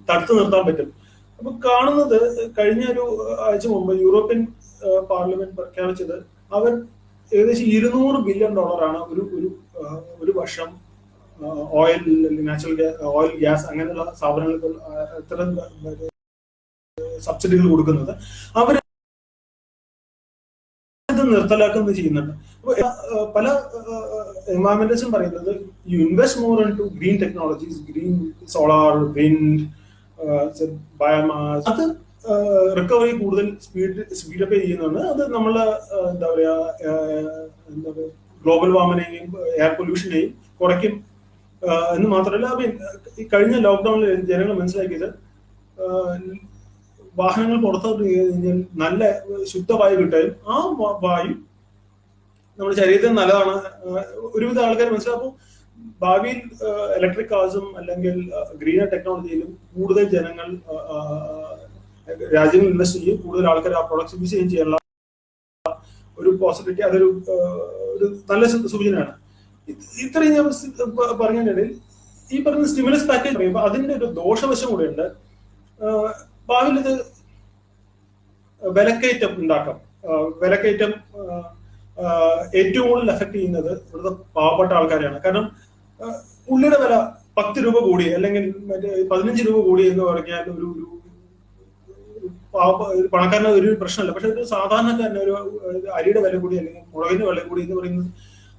തടുത്തു നിർത്താൻ പറ്റും. അപ്പൊ കാണുന്നത്, കഴിഞ്ഞ ഒരു ആഴ്ച മുമ്പ് യൂറോപ്യൻ പാർലമെന്റ് പ്രഖ്യാപിച്ചത് അവർ ഏകദേശം $200 ബില്യൺ ഒരു വർഷം ഓയിൽ, നാച്ചുറൽ ഗ്യാസ് അങ്ങനെയുള്ള സ്ഥാപനങ്ങൾക്ക് ഇത്തരം സബ്സിഡികൾ കൊടുക്കുന്നത്. അവർ നിർത്തലാക്കുന്നത് ചെയ്യുന്നുണ്ട്. പല എൻവയറമെന്റലിസ്റ്റും പറയുന്നത് you invest more into green technologies, green solar, wind, biomass. അത് റിക്കവറി കൂടുതൽ സ്പീഡപ്പ് ചെയ്യുന്നുണ്ട്. അത് നമ്മളെ എന്താ പറയാ ഗ്ലോബൽ വാർമിനെയും എയർ പൊല്യൂഷനെയും കുറയ്ക്കും എന്ന് മാത്രമല്ല, കഴിഞ്ഞ ലോക്ക്ഡൌണിൽ ജനങ്ങൾ മനസ്സിലാക്കിയത് വാഹനങ്ങൾ പുറത്തോട്ട് കഴിഞ്ഞാൽ നല്ല ശുദ്ധവായു കിട്ടുകയും ആ വായു നമ്മുടെ ശരീരത്തിന് നല്ലതാണ് ഒരുവിധ ആൾക്കാർ മനസ്സിലാക്കും. ഭാവിയിൽ ഇലക്ട്രിക് കാർസും അല്ലെങ്കിൽ ഗ്രീനർ ടെക്നോളജിയിലും കൂടുതൽ ജനങ്ങൾ രാജ്യങ്ങൾ ഇൻവെസ്റ്റ് ചെയ്യും, കൂടുതൽ ആൾക്കാർ ആ പ്രൊഡക്ട്സ് യൂസ് ചെയ്യാനുള്ള ഒരു പോസിബിലിറ്റി, അതൊരു ഒരു നല്ല സൂചനയാണ്. ഇത്രയും ഞാൻ പറഞ്ഞതിനിടയിൽ ഈ പറയുന്ന സ്റ്റിമുലസ് പാക്കേജ് പറയുമ്പോൾ അതിന്റെ ഒരു ദോഷവശം കൂടെ ഉണ്ട്. ഭാവിയിൽ ഇത് വിലക്കയറ്റം ഉണ്ടാക്കാം. വിലക്കയറ്റം ഏറ്റവും കൂടുതൽ എഫക്ട് ചെയ്യുന്നത് ഇവിടുത്തെ പാവപ്പെട്ട ആൾക്കാരെയാണ്. കാരണം ഉള്ളിയുടെ വില 10 രൂപ കൂടി അല്ലെങ്കിൽ മറ്റേ 15 രൂപ കൂടി എന്ന് പറഞ്ഞാൽ ഒരു പണക്കാരന് ഒരു പ്രശ്നമല്ല. പക്ഷെ ഒരു സാധാരണക്കാരന് ഒരു അരിയുടെ വില കൂടി അല്ലെങ്കിൽ മുളകിന്റെ വില കൂടി എന്ന് പറയുന്നത്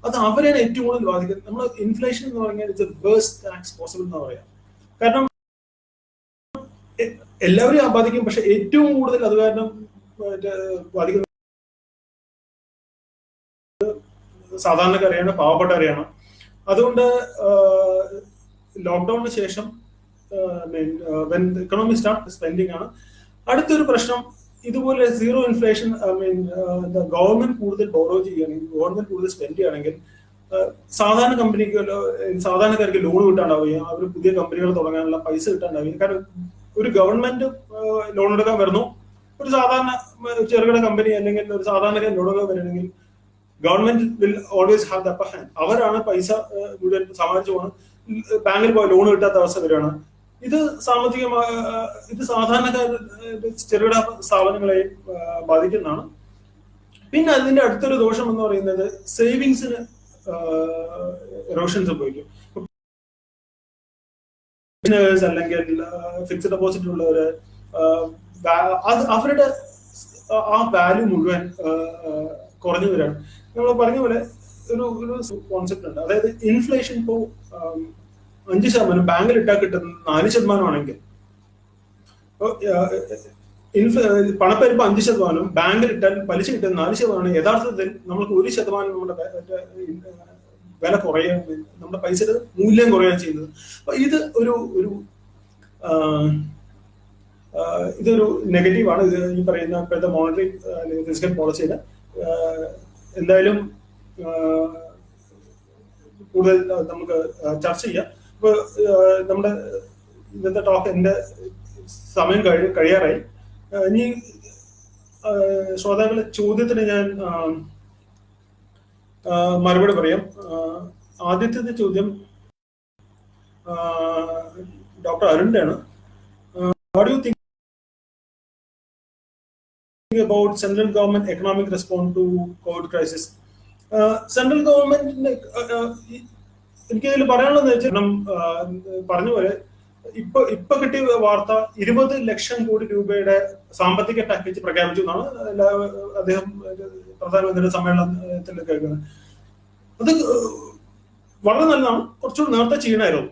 അത് അവരെയാണ് ഏറ്റവും കൂടുതൽ ബാധിക്കുന്നത്. നമ്മൾ ഇൻഫ്ലേഷൻ എന്ന് പറഞ്ഞാൽ it's A worst tax possible എന്ന് പറയാം. കാരണം എല്ലാവരെയും ബാധിക്കും, പക്ഷെ ഏറ്റവും കൂടുതൽ അത് കാരണം ബാധിക്കുന്നത് സാധാരണക്കാരെയാണ്, പാവപ്പെട്ടവരെയാണ്. അതുകൊണ്ട് ലോക്ക്ഡൌണിന് ശേഷം ഇക്കണോമി സ്റ്റാർട്ട് സ്പെൻഡിങ് ആണ്. അടുത്തൊരു പ്രശ്നം ഇതുപോലെ സീറോ ഇൻഫ്ലേഷൻ ഗവൺമെന്റ് കൂടുതൽ ബോറോ ചെയ്യുകയാണെങ്കിൽ, ഗവൺമെന്റ് കൂടുതൽ സ്പെൻഡ് ചെയ്യുകയാണെങ്കിൽ സാധാരണ സാധാരണക്കാർക്ക് ലോൺ കിട്ടാണ്ടാവുകയും അവർ പുതിയ കമ്പനികൾ തുടങ്ങാനുള്ള പൈസ കിട്ടാണ്ടാവുകയും. കാരണം ഒരു ഗവൺമെന്റ് ലോൺ എടുക്കാൻ വരുന്നു, ഒരു സാധാരണ ചെറുകിട കമ്പനി അല്ലെങ്കിൽ ഒരു സാധാരണക്കാരൻ ലോൺ എടുക്കാൻ വരണമെങ്കിൽ government will always have the upper hand. അവരാണ് പൈസ മുഴുവൻ സമാഹരിച്ചു പോകുന്നത്. ബാങ്കിൽ പോയി ലോൺ കിട്ടാത്ത അവസ്ഥ വരികയാണ്. ഇത് ഇത് സാധാരണക്കാർ ചെറുകിട സ്ഥാപനങ്ങളെ ബാധിക്കുന്നതാണ്. പിന്നെ അതിന്റെ അടുത്തൊരു ദോഷം എന്ന് പറയുന്നത് സേവിങ്സിന് എറോഷൻ സംഭവിക്കും. അല്ലെങ്കിൽ ഫിക്സഡ് ഡെപ്പോസിറ്റ് ഉള്ളവര് അവരുടെ ആ വാല്യൂ മുഴുവൻ കുറഞ്ഞു വരികയാണ്. നമ്മൾ പറഞ്ഞ പോലെ ഒരു കോൺസെപ്റ്റ് ഉണ്ട്. അതായത് ഇൻഫ്ലേഷൻ ഇപ്പോ 5% ബാങ്കിൽ ഇട്ടാൽ കിട്ടുന്നത് 4% ആണെങ്കിൽ പണപ്പെരുപ്പ് 5%, ബാങ്കിൽ ഇട്ടാൽ പലിശ കിട്ടുന്നത് 4%. യഥാർത്ഥത്തിൽ നമ്മൾക്ക് 1% നമ്മുടെ വില കുറയാൻ, നമ്മുടെ പൈസയുടെ മൂല്യം കുറയാണ് ചെയ്യുന്നത്. അപ്പൊ ഇതൊരു നെഗറ്റീവാണ്. ഇത് ഈ പറയുന്ന ഇപ്പോഴത്തെ മോണിറ്ററി അല്ലെങ്കിൽ ഫിസിക്കൽ പോളിസിയുടെ എന്തായാലും കൂടുതൽ നമുക്ക് ചർച്ച ചെയ്യാം. ഇപ്പൊ നമ്മുടെ ഇന്നത്തെ ടോക്ക് എന്റെ സമയം കഴിയാറായി. ഇനി ശ്രോതാക്കളുടെ ചോദ്യത്തിന് ഞാൻ മറുപടി പറയാം. ആദ്യത്തെ ചോദ്യം ഡോക്ടർ അരുണിന്റെ ആണ്. What you think about central government economic response to COVID crisis? Central ഗവൺമെന്റിന്റെ എനിക്ക് ഇതിൽ പറയാനുള്ളത് വെച്ചാൽ പറഞ്ഞ പോലെ ഇപ്പൊ കിട്ടിയ വാർത്ത 20 ലക്ഷം കോടി രൂപയുടെ സാമ്പത്തിക പാക്കേജ് പ്രഖ്യാപിച്ചു എന്നാണ് അദ്ദേഹം പ്രധാനമന്ത്രിയുടെ സമ്മേളനത്തിൽ കേൾക്കുന്നത്. അത് വളരെ നല്ലതാണ്. കുറച്ചുകൂടി നേരത്തെ ചെയ്യണമായിരുന്നു.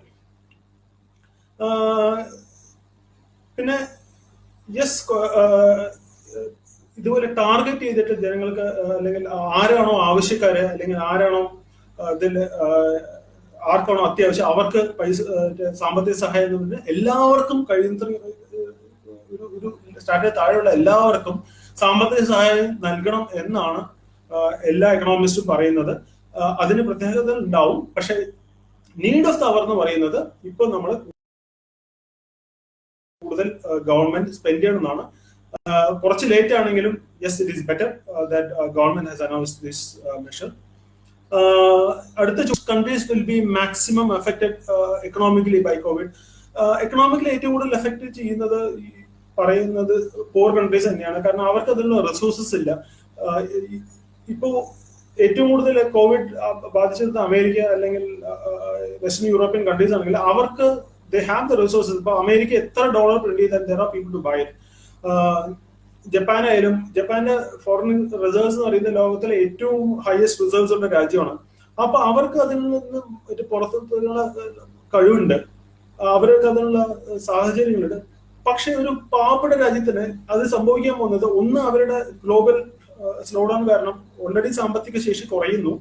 പിന്നെ യെസ്, ഇതുപോലെ ടാർഗറ്റ് ചെയ്തിട്ട് ജനങ്ങൾക്ക് അല്ലെങ്കിൽ ആരാണോ ആവശ്യക്കാര് അല്ലെങ്കിൽ ആരാണോ ഇതിൽ ആർക്കാണോ അത്യാവശ്യം അവർക്ക് പൈസ സാമ്പത്തിക സഹായം എല്ലാവർക്കും കഴിയുന്ന ഒരു സ്റ്റാർട്ടിന് താഴെയുള്ള എല്ലാവർക്കും സാമ്പത്തിക സഹായം നൽകണം എന്നാണ് എല്ലാ എക്കണോമിസ്റ്റും പറയുന്നത്. അതിന് പ്രത്യേകത ഉണ്ടാവും. പക്ഷെ നീഡ് ഓഫ് ദ അവർ എന്ന് പറയുന്നത് ഇപ്പൊ നമ്മൾ കൂടുതൽ ഗവൺമെന്റ് സ്പെൻഡ് ചെയ്യണമെന്നാണ്. കുറച്ച് ലേറ്റ് ആണെങ്കിലും yes, it is better that government has announced this measure. അടുത്ത countries will be maximum affected economically by COVID. Economically ഏറ്റവും കൂടുതൽ എഫക്ട് ചെയ്യുന്നത് പറയുന്നത് പോർ കൺട്രീസ് തന്നെയാണ്. കാരണം അവർക്ക് അതിനുള്ള റിസോഴ്സസ് ഇല്ല. ഇപ്പോ ഏറ്റവും കൂടുതൽ കോവിഡ് ബാധിച്ചത് അമേരിക്ക അല്ലെങ്കിൽ വെസ്റ്റേൺ യൂറോപ്യൻ കൺട്രീസ് ആണെങ്കിൽ അവർക്ക് they have the resources. ഇപ്പൊ അമേരിക്ക എത്ര ഡോളർ പ്രിന്റ് ചെയ്താൽ there are people to buy it. ജപ്പാനായാലും, ജപ്പാന്റെ ഫോറിൻ റിസർവ്സ് എന്ന് പറയുന്നത് ലോകത്തിലെ ഏറ്റവും ഹയസ്റ്റ് റിസർവ്സ് ഉള്ള രാജ്യമാണ്. അപ്പൊ അവർക്ക് അതിൽ നിന്ന് പുറത്തുള്ള കഴിവുണ്ട്, അവർക്ക് അതിനുള്ള സാഹചര്യങ്ങളുണ്ട്. പക്ഷെ ഒരു പാവപ്പെട്ട രാജ്യത്തിന് അത് സംഭവിക്കാൻ പോകുന്നത് ഒന്ന് അവരുടെ ഗ്ലോബൽ സ്ലോഡൗൺ കാരണം ഓൾറെഡി സാമ്പത്തിക ശേഷി കുറയുന്നു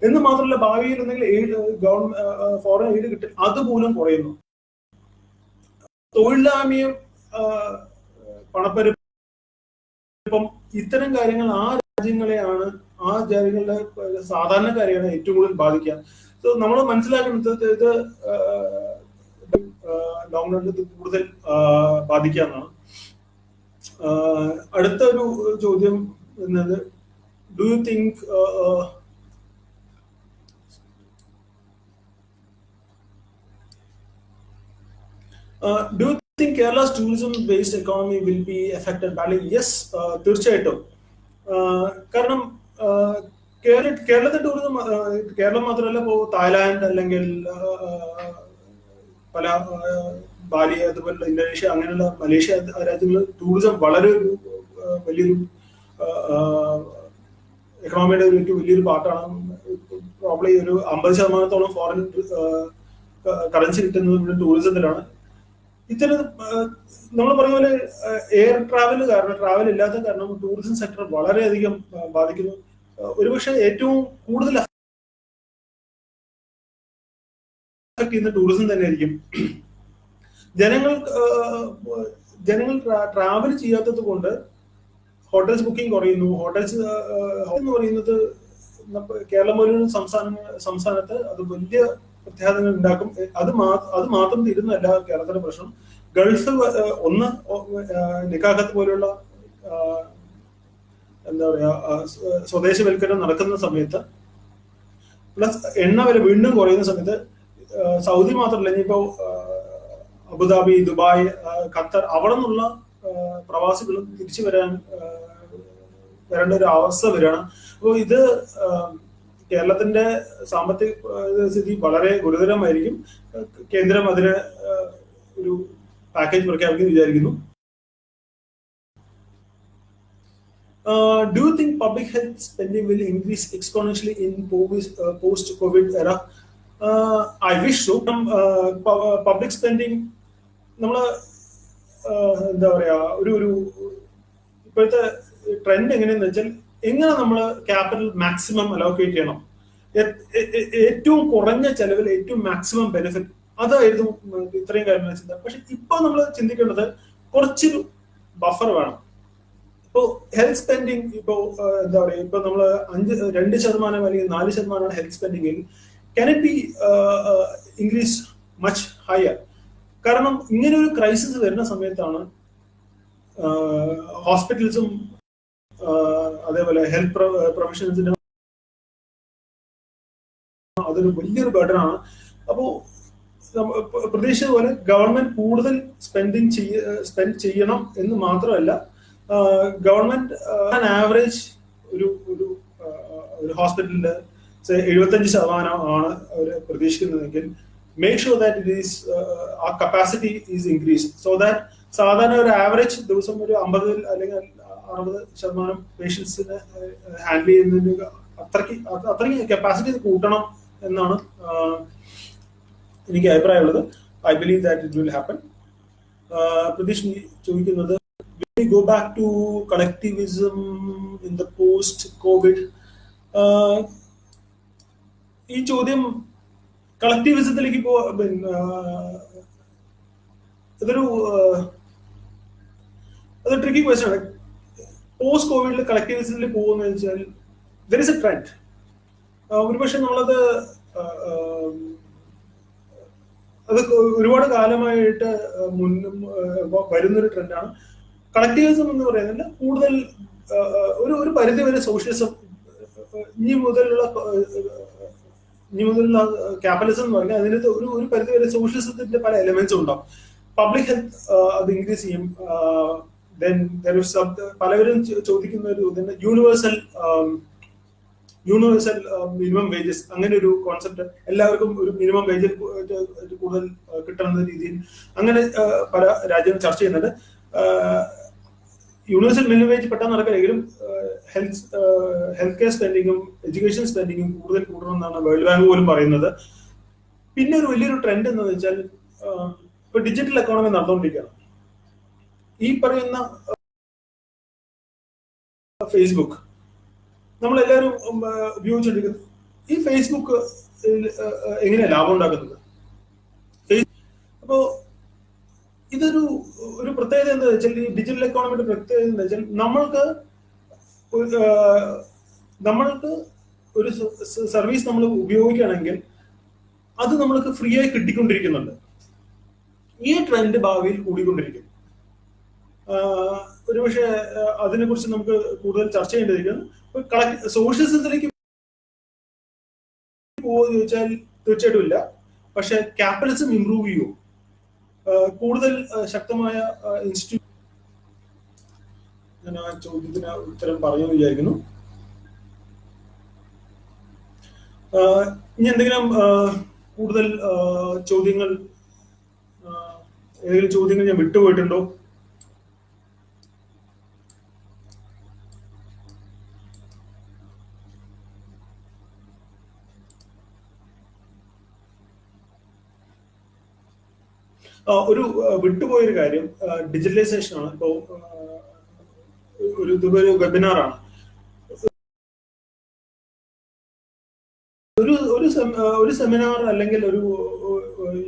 എന്ന് മാത്രമല്ല ഭാവിയിൽ എന്തെങ്കിലും ഫോറിൻ എയ്ഡ് കിട്ടും അതുപോലും കുറയുന്നു. തൊഴിലില്ലായ്മയും പണപ്പെരുപ്പം ഇത്തരം കാര്യങ്ങൾ ആ രാജ്യങ്ങളെയാണ്, ആ രാജ്യങ്ങളുടെ സാധാരണക്കാരെയാണ് ഏറ്റവും കൂടുതൽ ബാധിക്കുക. സോ നമ്മൾ മനസ്സിലാക്കുന്നത് ഇത് ലോങ് റണ്ണിൽ കൂടുതൽ ബാധിക്കാന്നാണ്. അടുത്ത ഒരു ചോദ്യം എന്നത് do you think do you think Kerala's tourism-based economy will be affected badly? Yes, തീർച്ചയായിട്ടും. കാരണം കേരളത്തെ ടൂറിസം കേരളം മാത്രമല്ല, ഇപ്പോൾ തായ്ലാന്റ് അല്ലെങ്കിൽ പല ബാലി, അതുപോലെ ഇന്തോനേഷ്യ, അങ്ങനെയുള്ള മലേഷ്യ രാജ്യങ്ങളിൽ ടൂറിസം വളരെ ഒരു വലിയൊരു എക്കണോമിയുടെ ഒരു വലിയൊരു പാർട്ടാണ്. പ്രോബ്ലി ഒരു 50% ഫോറിൻ കറൻസി കിട്ടുന്നത് ടൂറിസത്തിലാണ്. ഇത്തരം നമ്മൾ പറഞ്ഞ പോലെ എയർ ട്രാവൽ ഇല്ലാത്ത കാരണം ടൂറിസം സെക്ടർ വളരെയധികം ബാധിക്കുന്നു. ഒരുപക്ഷെ ഏറ്റവും കൂടുതൽ അഫക്ട് ചെയ്യുന്ന ടൂറിസം തന്നെയായിരിക്കും. ജനങ്ങൾ ട്രാവൽ ചെയ്യാത്തത് കൊണ്ട് ഹോട്ടൽസ് ബുക്കിംഗ് കുറയുന്നു. ഹോട്ടൽസ് എന്ന് പറയുന്നത് കേരളം പോലുള്ള സംസ്ഥാനത്ത് അത് വലിയ പ്രത്യാഘാതങ്ങൾ ഉണ്ടാക്കും. അത് മാത്രം തീരുന്നതല്ല കേരളത്തിലെ പ്രശ്നം. ഗൾഫ് നിക്കാഹത്ത് പോലുള്ള എന്താ പറയാ സ്വദേശവൽക്കരണം നടക്കുന്ന സമയത്ത്, പ്ലസ് എണ്ണ വില വീണ്ടും കുറയുന്ന സമയത്ത്, സൗദി മാത്രമല്ല, ഇനിയിപ്പോ അബുദാബി, ദുബായ്, ഖത്തർ, അവിടെ നിന്നുള്ള പ്രവാസികളും തിരിച്ചു വരേണ്ട ഒരു അവസ്ഥ വരികയാണ്. അപ്പോൾ ഇത് കേരളത്തിന്റെ സാമ്പത്തിക സ്ഥിതി വളരെ ഗുരുതരമായിരിക്കും. കേന്ദ്രം അതിന് ഒരു പാക്കേജ് പ്രഖ്യാപിക്കുന്നു വിചാരിക്കുന്നു. Do you think public health spending will increase exponentially in post-COVID era? I wish so. Public spending നമ്മള് എന്താ പറയാ ഒരു ഇപ്പോഴത്തെ ട്രെൻഡ് എങ്ങനെയാന്ന് വെച്ചാൽ, എങ്ങനെ നമ്മൾ ക്യാപിറ്റൽ മാക്സിമം അലോക്കേറ്റ് ചെയ്യണം, ഏറ്റവും കുറഞ്ഞ ചെലവിൽ ഏറ്റവും മാക്സിമം ബെനിഫിറ്റ്, അതായിരുന്നു ഇത്രയും കാര്യങ്ങൾ ചിന്ത. പക്ഷെ ഇപ്പൊ നമ്മൾ ചിന്തിക്കേണ്ടത് കുറച്ചൊരു ബഫർ വേണം. ഇപ്പോ ഹെൽത്ത് സ്പെൻഡിങ് ഇപ്പോ എന്താ പറയുക, ഇപ്പൊ നമ്മള് 2% അല്ലെങ്കിൽ 4% ഹെൽത്ത് സ്പെൻഡിങ്ങിൽ can it be increase much higher? കാരണം ഇങ്ങനെ ഒരു ക്രൈസിസ് വരുന്ന സമയത്താണ് ഹോസ്പിറ്റൽസും അതേപോലെ ഹെൽത്ത് പ്രൊഫഷണൽസിന്റെ അതൊരു വലിയൊരു ബർഡനാണ്. അപ്പോ പ്രതീക്ഷിച്ച പോലെ ഗവൺമെന്റ് കൂടുതൽ സ്പെൻഡ് ചെയ്യണം എന്ന് മാത്രമല്ല, ഗവൺമെന്റ് ആവറേജ് ഒരു ഹോസ്പിറ്റലില് 75% ആണ് അവർ പ്രതീക്ഷിക്കുന്നതെങ്കിൽ, make sure that it is ആ capacity is increase, so that സാധാരണ ഒരു ആവറേജ് ദിവസം ഒരു 50 അല്ലെങ്കിൽ 60% പേഷ്യൻസിനെ ഹാൻഡിൽ ചെയ്യുന്നതിന് അത്രയ്ക്ക് കപ്പാസിറ്റി കൂട്ടണം എന്നാണ് എനിക്ക് അഭിപ്രായമുള്ളത്. I believe that it will happen. Pratheesh ചോദിക്കുന്നത്, we go back to collectivism in the post-COVID? ഈ ചോദ്യം കളക്ടിവിസത്തിലേക്ക് അതൊരു ട്രിക്കി ക്വസ്റ്റ്യൻ ആണ്. പോസ്റ്റ് കോവിഡിൽ കളക്ടിവിസത്തിൽ പോകുന്ന വെച്ചാൽ ദർ ഇസ് എ ട്രെൻഡ്. ഒരുപക്ഷെ നമ്മളത് ഒരുപാട് കാലമായിട്ട് വരുന്നൊരു ട്രെൻഡാണ്. കളക്ടിവിസം എന്ന് പറയുന്നില്ല, കൂടുതൽ ഒരു പരിധി വരെ സോഷ്യലിസം, ഇനി മുതലുള്ള ക്യാപിറ്റലിസം എന്ന് പറഞ്ഞാൽ അതിനകത്ത് ഒരു പരിധി വരെ സോഷ്യലിസത്തിന്റെ പല എലമെന്റ്സും ഉണ്ടാവും. പബ്ലിക് ഹെൽത്ത് അത് ഇൻക്രീസ് ചെയ്യും. പലവരും ചോദിക്കുന്ന ഒരു യൂണിവേഴ്സൽ മിനിമം വേജസ്, അങ്ങനെ ഒരു കോൺസെപ്റ്റ്, എല്ലാവർക്കും ഒരു മിനിമം വേജ് കൂടുതൽ കിട്ടുന്ന രീതിയിൽ അങ്ങനെ പല രാജ്യങ്ങളും ചർച്ച ചെയ്യുന്നുണ്ട്. യൂണിവേഴ്സൽ മിനിമം വേജ് പെട്ടെന്ന് നടക്കില്ലെങ്കിലും ഹെൽത്ത് കെയർ സ്പെൻഡിങ്ങും എഡ്യൂക്കേഷൻ സ്പെൻഡിങ്ങും കൂടുതൽ കൂടണമെന്നാണ് വേൾഡ് ബാങ്ക് പോലും പറയുന്നത്. പിന്നെ ഒരു വലിയൊരു ട്രെൻഡ് എന്ന് വെച്ചാൽ, ഇപ്പൊ ഡിജിറ്റൽ എക്കോണമി നടന്നുകൊണ്ടിരിക്കുകയാണ്. ഈ പറയുന്ന ഫേസ്ബുക്ക് നമ്മളെല്ലാവരും ഉപയോഗിച്ചുകൊണ്ടിരിക്കുന്നത്, ഈ ഫേസ്ബുക്ക് എങ്ങനെയാണ് ലാഭം ഉണ്ടാക്കുന്നത്? അപ്പോ ഇതൊരു പ്രത്യേകത എന്താ വെച്ചാൽ, ഈ ഡിജിറ്റൽ എക്കോണമിയുടെ പ്രത്യേകത എന്താ വെച്ചാൽ, നമ്മൾക്ക് ഒരു സർവീസ് നമ്മൾ ഉപയോഗിക്കുകയാണെങ്കിൽ അത് നമ്മൾക്ക് ഫ്രീ ആയി കിട്ടിക്കൊണ്ടിരിക്കുന്നുണ്ട്. ഈ ട്രെൻഡ് ഭാവിയിൽ കൂടിക്കൊണ്ടിരിക്കും. ഒരുപക്ഷെ അതിനെക്കുറിച്ച് നമുക്ക് കൂടുതൽ ചർച്ച ചെയ്യേണ്ടിയിരിക്കുന്നു. സോഷ്യലിസത്തിലേക്ക് പോകുമെന്ന് ചോദിച്ചാൽ തീർച്ചയായിട്ടും ഇല്ല. പക്ഷെ ക്യാപിറ്റലിസം ഇംപ്രൂവ് ചെയ്യൂ, കൂടുതൽ ശക്തമായ ഇൻസ്റ്റിറ്റ്യൂട്ട്. ഞാൻ ആ ചോദ്യത്തിന് ഉത്തരം പറഞ്ഞു വിചാരിക്കുന്നു. ഇനി എന്തെങ്കിലും കൂടുതൽ ചോദ്യങ്ങൾ, ഏതെങ്കിലും ചോദ്യങ്ങൾ ഞാൻ വിട്ടുപോയിട്ടുണ്ടോ? ഒരു വിട്ടുപോയൊരു കാര്യം ഡിജിറ്റലൈസേഷൻ ആണ്. ഇപ്പോ ഇതൊരു വെബിനാറാണ്. ഒരു സെമിനാർ അല്ലെങ്കിൽ ഒരു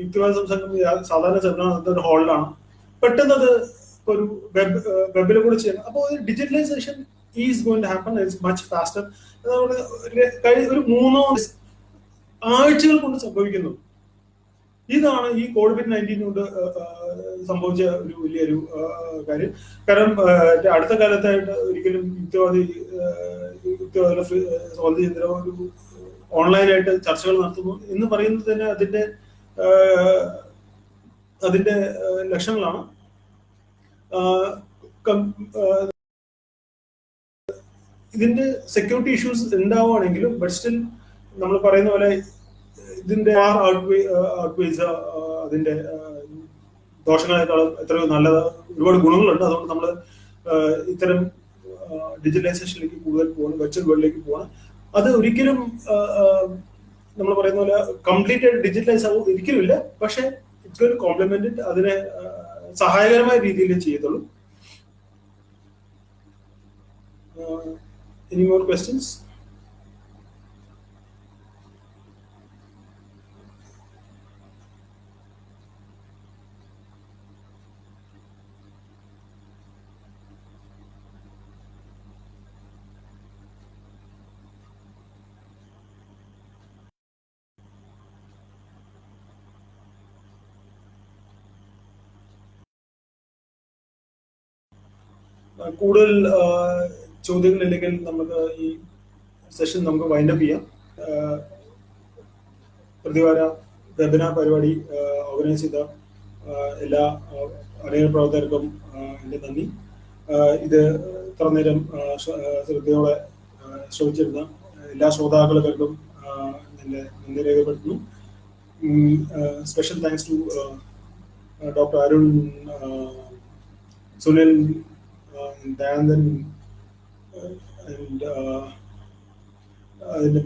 യുക്തിവാദ സംഘം സാധാരണ സെമിനാർ ഒരു ഹാളിലാണ്. പെട്ടെന്ന് അത് ഒരു വെബിൽ കൂടെ ചെയ്യണം. അപ്പോൾ digitalisation is going to happen, it's much faster. ഒരു 3 ആഴ്ചകൾ കൊണ്ട് സംഭവിക്കുന്നു. ഇതാണ് ഈ COVID-19 കൊണ്ട് സംഭവിച്ച ഒരു വലിയൊരു കാര്യം. കാരണം അടുത്ത കാലത്തായിട്ട് ഒരിക്കലും യുക്തിവാദി സോൾവ് ചെയ്യുന്ന ഒരു ഓൺലൈനായിട്ട് ചർച്ചകൾ നടത്തുന്നു എന്ന് പറയുന്നത് തന്നെ അതിന്റെ ലക്ഷണങ്ങളാണ്. ഇതിന്റെ സെക്യൂരിറ്റി ഇഷ്യൂസ് ഉണ്ടാവുകയാണെങ്കിലും ബട്ട് സ്റ്റിൽ നമ്മൾ പറയുന്ന പോലെ ഇതിന്റെ അതിന്റെ ദോഷങ്ങളെക്കാളും എത്രയോ നല്ലത്, ഒരുപാട് ഗുണങ്ങളുണ്ട്. അതുകൊണ്ട് നമ്മൾ ഇത്തരം ഡിജിറ്റലൈസേഷനിലേക്ക് കൂടുതൽ പോകണം, വെർച്വൽ വേൾഡിലേക്ക് പോകണം. അത് ഒരിക്കലും നമ്മൾ പറയുന്ന പോലെ കംപ്ലീറ്റ് ആയിട്ട് ഡിജിറ്റലൈസ് ആവും ഒരിക്കലും ഇല്ല. പക്ഷെ it's going to complement it, അതിനെ സഹായകരമായ രീതിയിൽ ചെയ്യത്തുള്ളൂ. Any more questions? കൂടുതൽ ചോദ്യങ്ങളില്ലെങ്കിൽ നമുക്ക് ഈ സെഷൻ നമുക്ക് വൈൻഡപ്പ് ചെയ്യാം. പ്രതിവാര വെബിനാർ പരിപാടി ഓർഗനൈസ് ചെയ്ത എല്ലാ അണിയറ പ്രവർത്തകർക്കും എൻ്റെ നന്ദി. ഇത് ഇത്ര നേരം ശ്രദ്ധയോടെ ശ്രമിച്ചിരുന്ന എല്ലാ ശ്രോതാക്കൾക്കും എൻ്റെ നന്ദി രേഖപ്പെടുത്തുന്നു. Special thanks to doctor Arun, Sunil, Dayanandan അതിന്റെ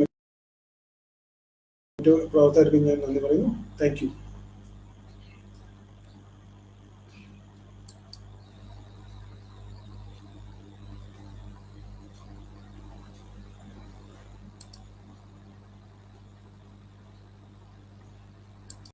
മറ്റു പ്രവർത്തകർക്കും ഞാൻ നന്ദി പറയുന്നു. Thank U.